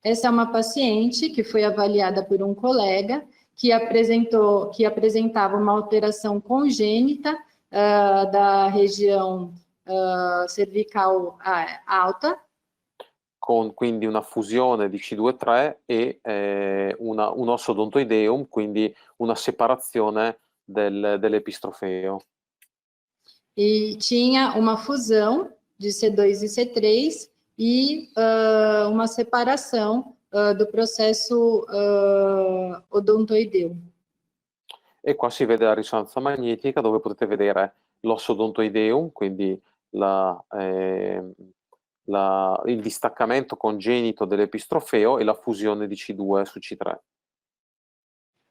Essa é uma paciente que foi avaliada por um colega que apresentava uma alteração congênita da região cervical alta. Con quindi una fusione di C2-3 e un osso odontoideum, quindi una separazione dell'epistrofeo. E tinha uma fusão de C2 e C3 e uma separação do processo odontoideo. E qua si vede la risonanza magnetica dove potete vedere l'osso odontoideum, quindi il distaccamento congenito dell'epistrofeo e la fusione di C2 su C3.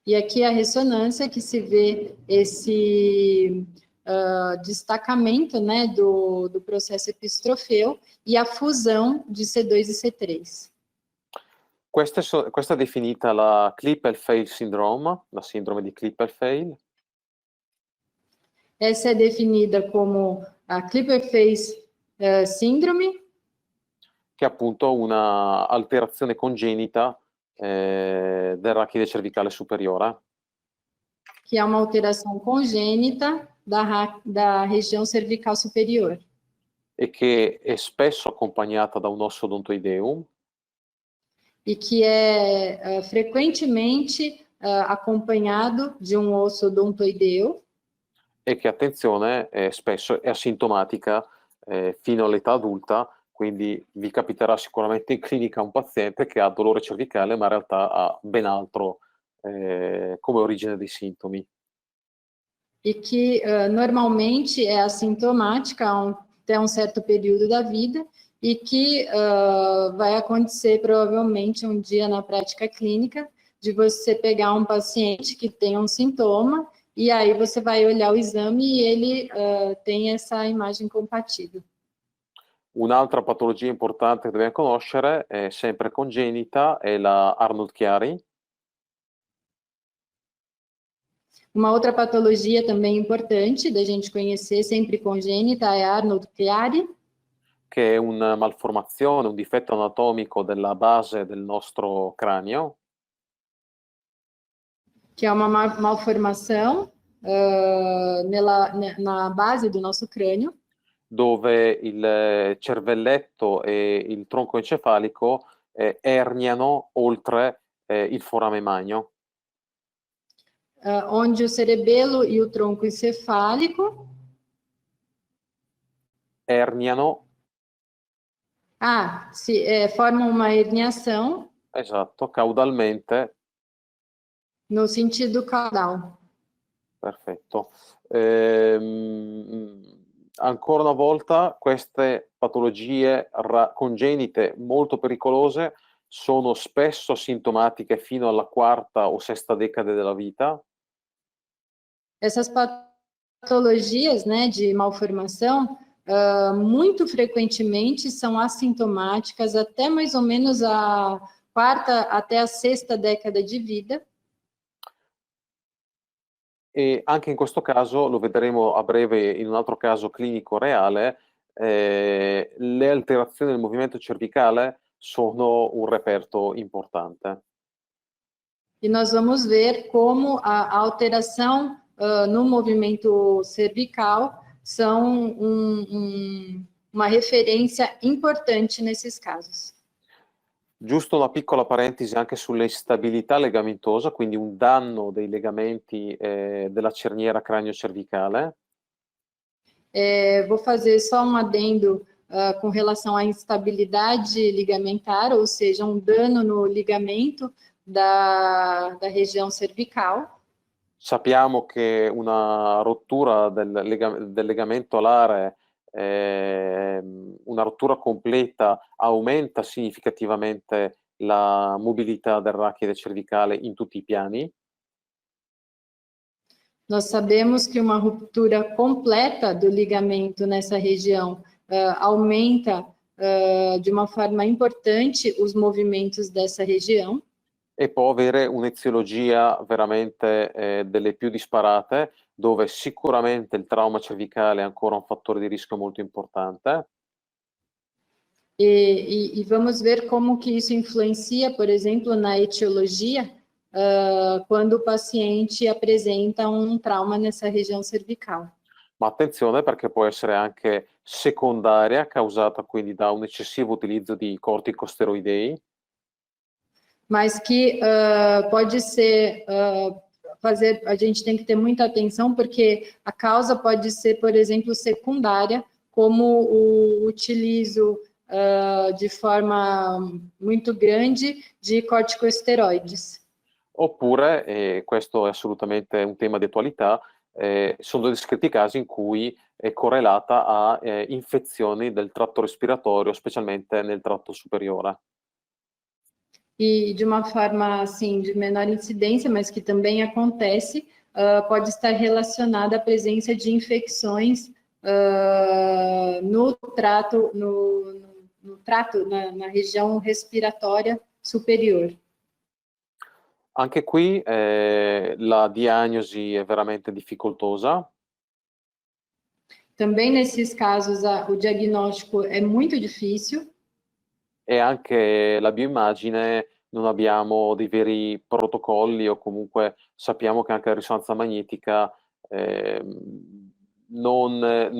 E aqui a ressonância que se vê esse destacamento, né, do processo epistrofeo e a fusão de C2 e C3. Questa è definita la Klippel-Feil syndrome, la sindrome di Klippel-Feil. Essa é definida como a Klippel-Feil síndrome, che è appunto una alterazione congenita dell'arachide cervicale superiore. Que é uma alteração congênita da região cervical superior. E che è spesso accompagnata da un osso odontoideum. E que é frequentemente acompanhado de um osso odontoideo. E che, attenzione, spesso è asintomatica fino all'età adulta, quindi vi capiterà sicuramente in clinica un paziente che ha dolore cervicale, ma in realtà ha ben altro come origine dei sintomi. E que normalmente é assintomática até um certo período da vida e que vai acontecer provavelmente um dia na prática clínica de você pegar um paciente que tem um sintoma e aí você vai olhar o exame e ele tem essa imagem compatível. Un'altra patologia importante che dobbiamo conoscere, è sempre congenita, è la Arnold-Chiari. Uma outra patologia também importante da gente conhecer, sempre congênita, é a Arnold-Chiari. che è una malformazione, un difetto anatomico della base del nostro cranio, que é uma malformação na base do nosso crânio, dove il cervelletto e il tronco encefalico erniano oltre il forame magno. Onde o cerebelo e o tronco encefálico Erniano. Formam uma herniação. Esatto, caudalmente. No sentido caudal. Perfetto. Ancora una volta, queste patologie congenite molto pericolose sono spesso sintomatiche fino alla quarta o sesta decade della vita. Essas patologias, né, de malformação, muito frequentemente são assintomáticas até mais ou menos a quarta até a sexta década de vida. E anche in questo caso, lo vedremo a breve in un altro caso clinico reale, le alterazioni del movimento cervicale sono un reperto importante. E nós vamos ver como a alteração no movimento cervical são uma referência importante nesses casos. Giusto una piccola parentesi anche sull'instabilità legamentosa, quindi un danno dei legamenti della cerniera cranio-cervicale. Vou fazer só um adendo com relação à instabilidade ligamentar, ou seja, um dano no ligamento da região cervical. Sappiamo che una rottura del legamento alare, una rottura completa, aumenta significativamente la mobilità del rachide cervicale in tutti i piani. Nós sabemos que uma ruptura completa do ligamento nessa região aumenta de uma forma importante os movimentos dessa região. E può avere un'eziologia veramente delle più disparate, dove sicuramente il trauma cervicale è ancora un fattore di rischio molto importante. E vamos ver como que isso influencia, por exemplo, na etiologia, quando o paciente apresenta um trauma nessa região cervical. Ma attenzione, perché può essere anche secondaria, causata quindi da un eccessivo utilizzo di corticosteroidei. Mas que pode ser a gente tem que ter muita atenção, porque a causa pode ser, por exemplo, secundária, como o utilizo de forma muito grande de corticosteroides. Oppure, e questo è assolutamente un tema di attualità, sono descritti casi in cui è correlata a infezioni del tratto respiratorio, specialmente nel tratto superiore. E de uma forma, assim, de menor incidência, mas que também acontece, pode estar relacionada à presença de infecções no trato, na região respiratória superior. Anche qui la diagnosi è veramente difficoltosa. Também nesses casos o diagnóstico è muito difícil. E anche la bioimmagine non abbiamo dei veri protocolli, o comunque sappiamo che anche la risonanza magnetica non è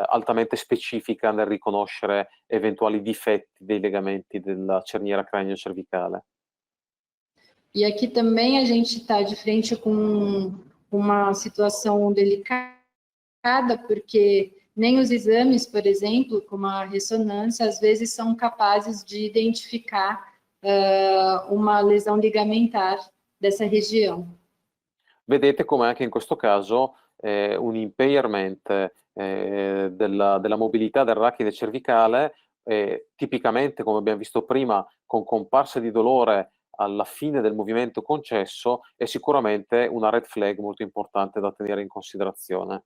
altamente specifica nel riconoscere eventuali difetti dei legamenti della cerniera cranio-cervicale. E aqui também a gente está de frente com uma situação delicada, porque nem os exames, por exemplo, como a ressonância, às vezes são capazes de identificar uma lesão ligamentar dessa região. Vedete come anche in questo caso un impairment della mobilità del rachide cervicale, tipicamente, come abbiamo visto prima, con comparsa di dolore alla fine del movimento concesso, è sicuramente una red flag molto importante da tenere in considerazione.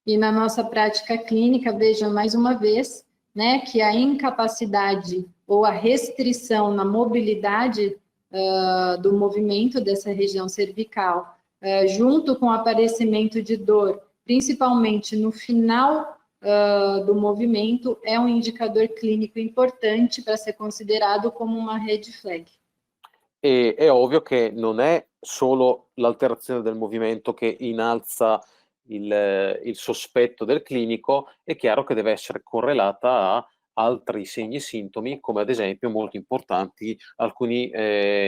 E na nossa prática clínica, vejam mais uma vez, né, que a incapacidade ou a restrição na mobilidade do movimento dessa região cervical, junto com o aparecimento de dor principalmente no final do movimento, é um indicador clínico importante para ser considerado como uma red flag. E è ovvio che non è solo l'alterazione del movimento che innalza il sospetto del clinico, è chiaro che deve essere correlata a altri segni e sintomi, come ad esempio, molto importanti, alcuni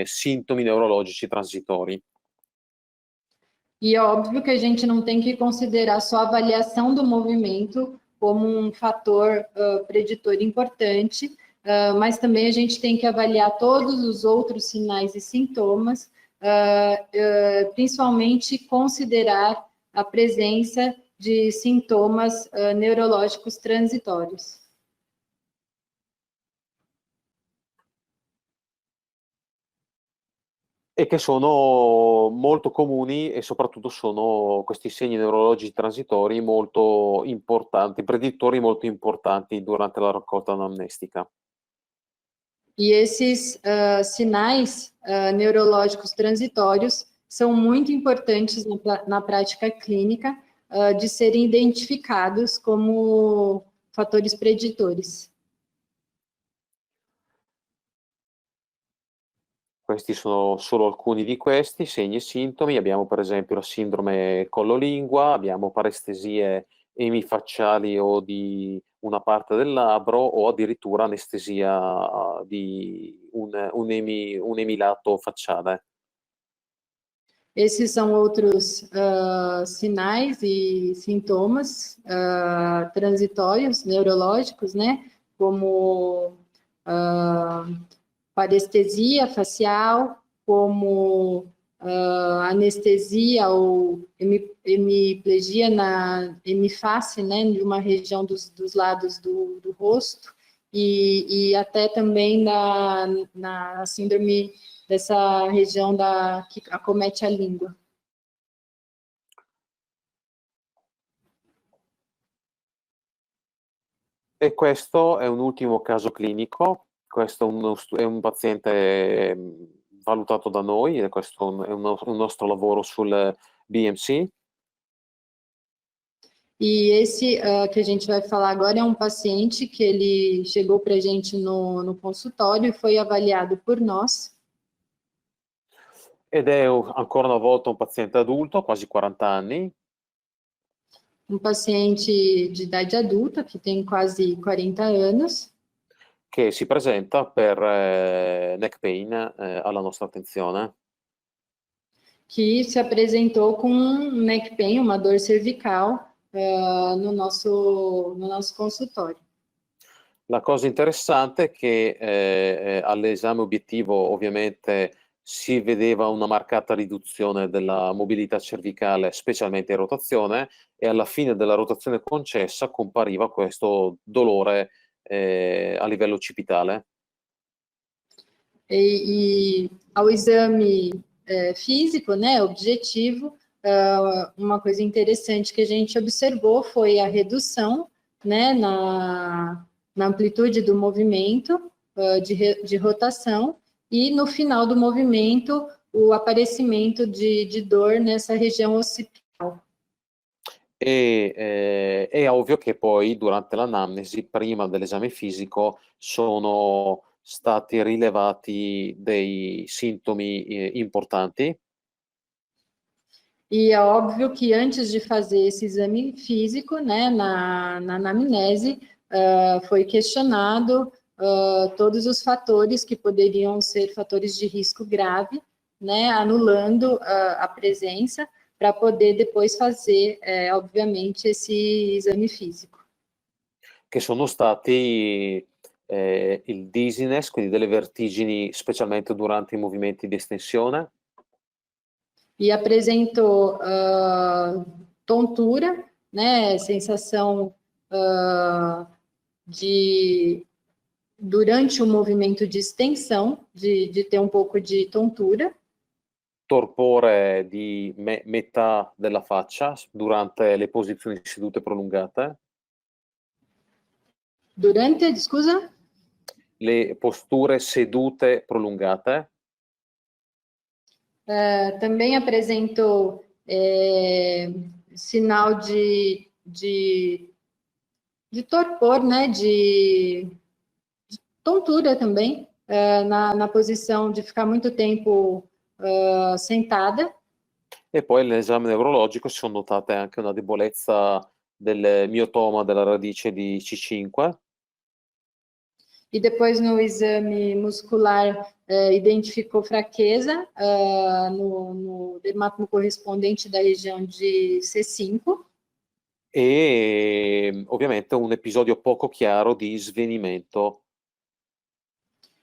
sintomi neurologici transitori. E é óbvio que a gente não tem que considerar só a avaliação do movimento como um fator preditor importante, mas também a gente tem que avaliar todos os outros sinais e sintomas, principalmente considerar a presença de sintomas neurológicos transitórios. E che sono molto comuni e soprattutto sono questi segni neurologici transitori molto importanti, predittori molto importanti durante la raccolta anamnestica. E esses sinais neurológicos transitórios são muito importantes na prática clínica de serem identificados como fatores preditores. Questi sono solo alcuni di questi segni e sintomi. Abbiamo per esempio la sindrome collo-lingua, abbiamo parestesie emifacciali o di una parte del labbro o addirittura anestesia di un emilato facciale. Esses são outros sinais e sintomas transitórios, neurológicos, né? Como parestesia facial, como anestesia ou hemiplegia na hemiface, né? De uma região dos lados do rosto, e até também na síndrome dessa região que acomete a língua. E questo è un ultimo caso clinico, questo è un paziente valutato da noi, e questo è un nostro lavoro sul BMC. E esse que a gente vai falar agora é um paciente que ele chegou para a gente no consultório e foi avaliado por nós. Ed è ancora una volta un paziente adulto, quasi 40 anni. Um paciente de idade adulta, que tem quase 40 anos. Che si presenta per neck pain alla nostra attenzione. Que se apresentou com neck pain, uma dor cervical, no nosso consultório. La cosa interessante è che all'esame obiettivo ovviamente si vedeva una marcata riduzione della mobilità cervicale, specialmente in rotazione, e alla fine della rotazione concessa compariva questo dolore a livello occipitale. E ao exame físico, né, objetivo, uma coisa interessante que a gente observou foi a redução, né, na amplitude do movimento de rotação, e no final do movimento o aparecimento de dor nessa região occipital. E è ovvio che poi durante l'anamnesi, prima dell'esame fisico, sono stati rilevati dei sintomi importanti. E é óbvio que antes de fazer esse exame físico, né, na anamnese, foi questionado todos os fatores que poderiam ser fatores de risco grave, né, anulando a presença, para poder depois fazer, obviamente, esse exame físico. Che sono stati il dizziness, quindi delle vertigini, specialmente durante i movimenti di estensione. E apresentou tontura, né, sensação durante o movimento de extensão, de ter um pouco de tontura. Torpore di metà della faccia durante le posizioni sedute prolungate. Durante, scusa? Le posture sedute prolungate. Também apresentou sinal de torpor, né, de tontura também, na posição de ficar muito tempo sentada. E poi nell'esame neurologico si sono notate anche una debolezza del miotoma della radice di C5. E depois no exame muscular identificou fraqueza no dermatoma correspondente da região de C5. E ovviamente un episodio poco chiaro di svenimento.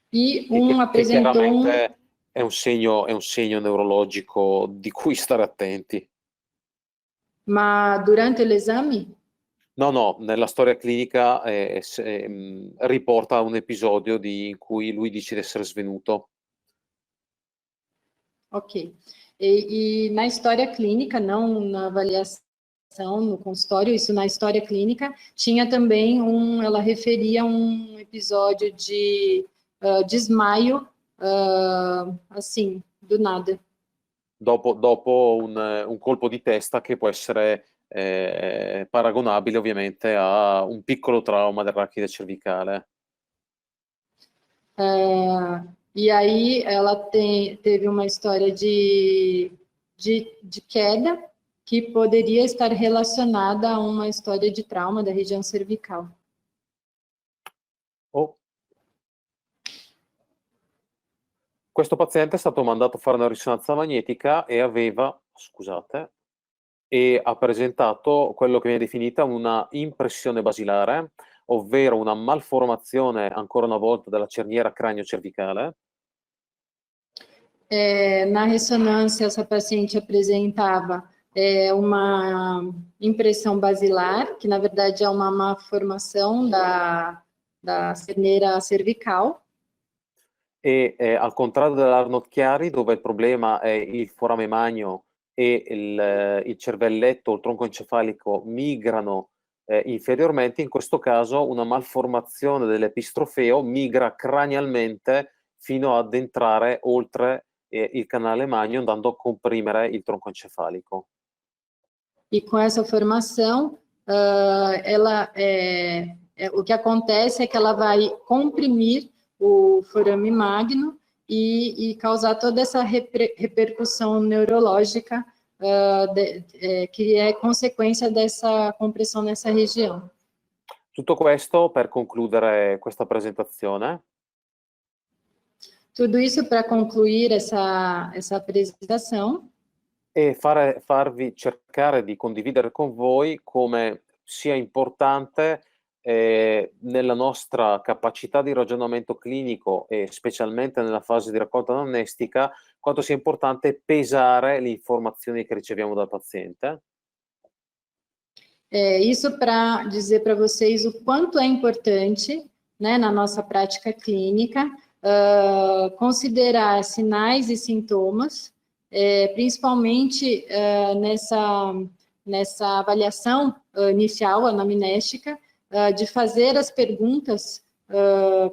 E che chiaramente è un segno neurologico di cui stare attenti. Ma durante l'esame? No, nella storia clinica riporta un episodio in cui lui dice di essere svenuto. Ok. E na história clínica, não na avaliação no consultório, isso na história clínica, tinha também ela referia um episódio de desmaio, assim, do nada. Dopo un colpo di testa che può essere paragonabile ovviamente a un piccolo trauma dell'arachide cervicale. E aí ela teve uma história de queda que poderia estar relacionada a uma história de trauma da região cervical. Questo paziente è stato mandato a fare una risonanza magnetica e ha presentato quello che viene definita una impressione basilare, ovvero una malformazione, ancora una volta, della cerniera cranio-cervicale. Na ressonância, essa paciente apresentava uma impressão basilar, que na verdade é uma malformação da cerneira cervical. E al contrario dell'Arnold Chiari, dove il problema è il forame magno e il cervelletto, il tronco encefalico migrano inferiormente, in questo caso una malformazione dell'epistrofeo migra cranialmente fino ad entrare oltre il canale magno, andando a comprimere il tronco encefalico. E com essa formação, o que acontece é que ela vai comprimir o forame magno e causar toda essa repercussão neurológica que é consequência dessa compressão nessa região. Tutto questo per concludere questa presentazione. Tudo isso para concluir essa apresentação. E farvi cercare di condividere con voi come sia importante nella nostra capacità di ragionamento clinico e specialmente nella fase di raccolta anamnestica, quanto sia importante pesare le informazioni che riceviamo dal paziente. Isso para dizer para vocês o quanto é importante, né, na nossa prática clínica, considerar sinais e sintomas, principalmente nessa avaliação inicial anamnéstica, de fazer as perguntas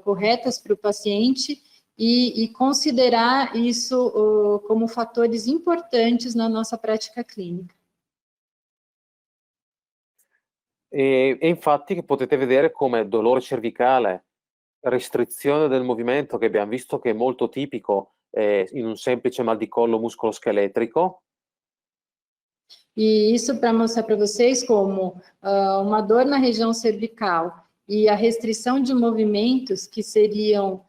corretas para o paciente e considerar isso como fatores importantes na nossa prática clínica. E infatti potete vedere come dolore cervicale, restrizione del movimento, che abbiamo visto che è molto tipico in un semplice mal di collo muscoloscheletrico. E isso para mostrar para vocês como uma dor na região cervical e a restrição de movimentos, que seriam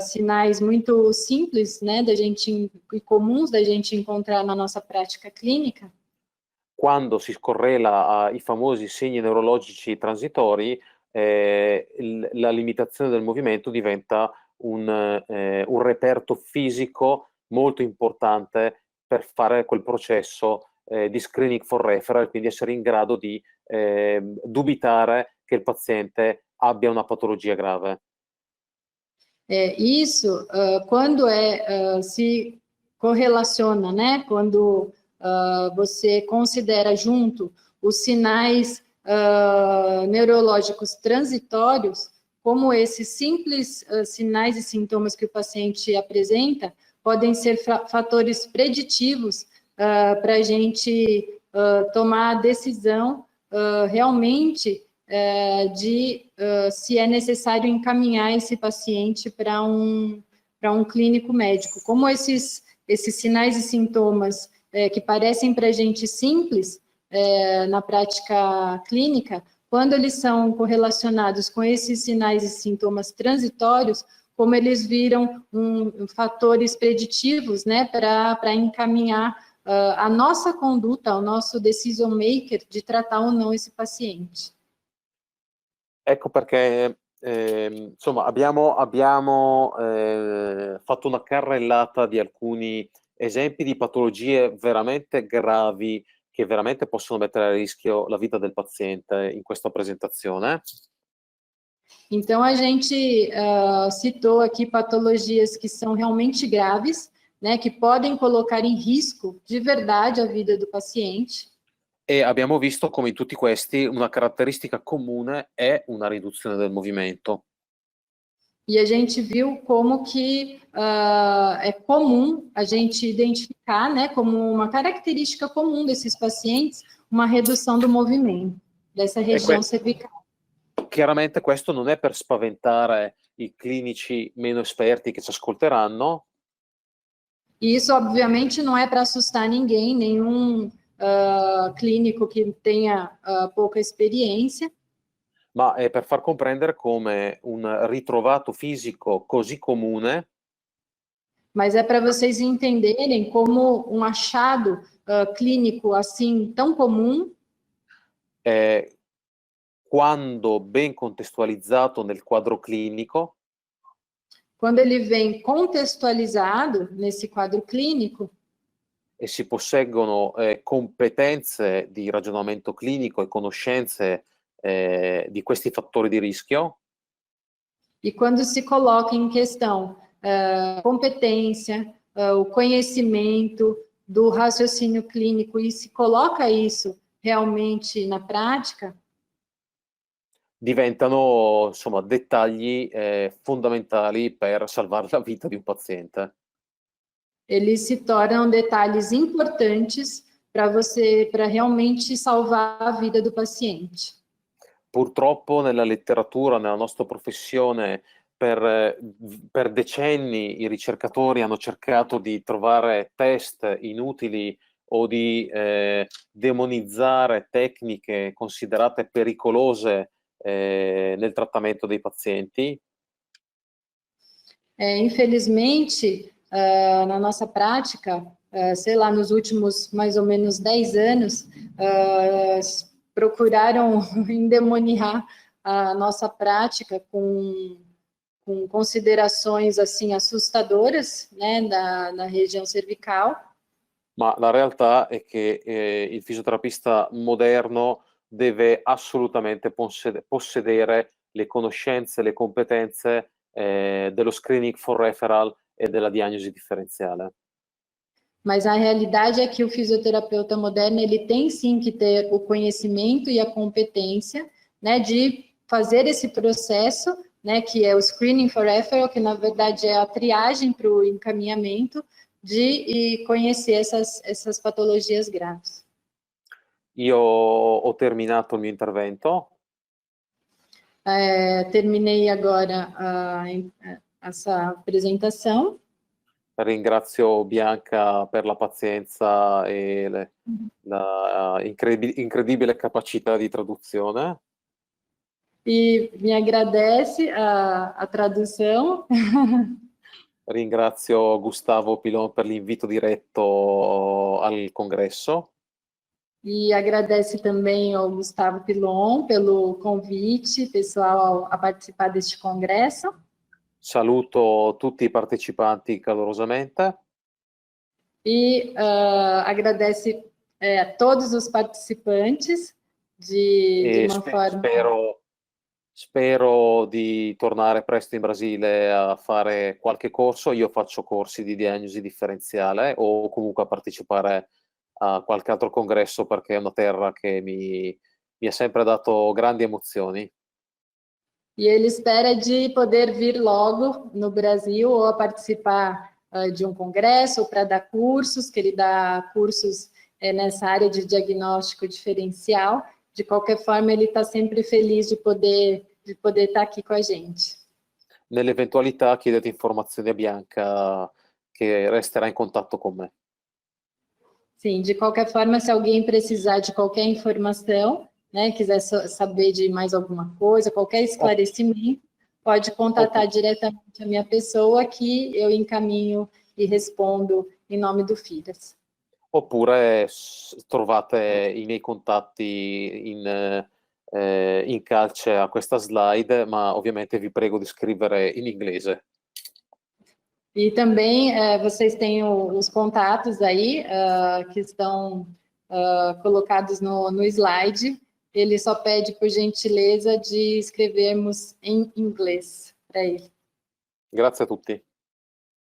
sinais muito simples, né, e comuns da gente encontrar na nossa prática clínica. Quando si scorrela ai famosi segni neurologici transitori, la limitazione del movimento diventa un reperto fisico molto importante per fare quel processo di screening for referral, quindi essere in grado di dubitare che il paziente abbia una patologia grave. Isso, quando se correlaciona, né? Quando você considera junto os sinais neurológicos transitórios, como esses simples sinais e sintomas que o paciente apresenta, podem ser fatores preditivos para a gente tomar a decisão realmente se é necessário encaminhar esse paciente para um clínico médico. Como esses sinais e sintomas que parecem para a gente simples na prática clínica, quando eles são correlacionados com esses sinais e sintomas transitórios, como eles viram fatores preditivos, né, para encaminhar a nossa conduta, o nosso decision maker de tratar ou não esse paziente. Ecco perché insomma abbiamo fatto una carrellata di alcuni esempi di patologie veramente gravi che veramente possono mettere a rischio la vita del paziente in questa presentazione. Então, a gente citou aqui patologias que são realmente graves, né, que podem colocar em risco de verdade a vida do paciente. E abbiamo visto come in tutti questi una caratteristica comune è una riduzione del movimento. E a gente viu como que é comum a gente identificar, né, como uma característica comum desses pacientes, uma redução do movimento dessa região cervical. Chiaramente questo non è per spaventare i clinici meno esperti che ci ascolteranno. E isso, obviamente, não é para assustar ninguém, nenhum clínico que tenha pouca experiência. Ma è per far comprendere come un ritrovato fisico così comune. Mas é para vocês entenderem como um achado clínico assim tão comum, quando ben contestualizzato nel quadro clinico, quando ele vem contextualizado nesse quadro clínico, e si posseggono competenze di ragionamento clinico e conoscenze di questi fattori di rischio. E quando se coloca em questão competência, o conhecimento do raciocínio clínico e se coloca isso realmente na prática, diventano insomma dettagli fondamentali per salvare la vita di un paziente. Eles se tornam detalhes importantes para realmente salvar a vida do paciente. Purtroppo nella letteratura, nella nostra professione, per decenni i ricercatori hanno cercato di trovare test inutili o di demonizzare tecniche considerate pericolose nel trattamento dei pazienti. Infelizmente, na nossa prática, sei lá, nos últimos mais ou menos 10 anos, procuraram endemoniar a nossa prática com considerações assim assustadoras, né, na região cervical. Ma la realtà è che il fisioterapista moderno deve assolutamente possedere le conoscenze, le competenze dello screening for referral e della diagnosi differenziale. Mas a realidade é que o fisioterapeuta moderno, ele tem sim que ter o conhecimento e a competência, né, de fazer esse processo, né, que é o screening for referral, que na verdade é a triagem para o encaminhamento, de conhecer essas patologias graves. Io ho terminato il mio intervento. Terminei agora essa apresentação. Ringrazio Bianca per la pazienza e la incredibile capacità di traduzione. E me agradece a tradução. Ringrazio Gustavo Pilon per l'invito diretto al congresso. E agradece também ao Gustavo Pilon pelo convite pessoal a participar deste congresso. Saluto tutti i partecipanti calorosamente. E agradece a todos os participantes de uma forma... Spero di tornare presto in Brasile a fare qualche corso. Io faccio corsi di diagnosi differenziale o comunque a partecipare a qualche altro congresso perché è una terra che mi ha sempre dato grandi emozioni. E ele espera de poder vir logo no Brasil ou a participar de um congresso ou para dar cursos, que ele dá cursos nessa área de diagnóstico diferencial. De qualquer forma, ele está sempre feliz de poder estar aqui com a gente. Nell'eventualità chiedete informazioni a Bianca, che resterà in contatto con me. Sim, de qualquer forma, se alguém precisar de qualquer informação, né, quiser saber de mais alguma coisa, qualquer esclarecimento, pode contatar diretamente a minha pessoa, que eu encaminho e respondo em nome do FIRAS. Oppure trovate i miei contatti in calce a questa slide, ma ovviamente vi prego di scrivere in inglese. E também vocês têm os contatos aí, que estão colocados no slide. Ele só pede, por gentileza, de escrevermos em inglês para ele. Grazie a tutti.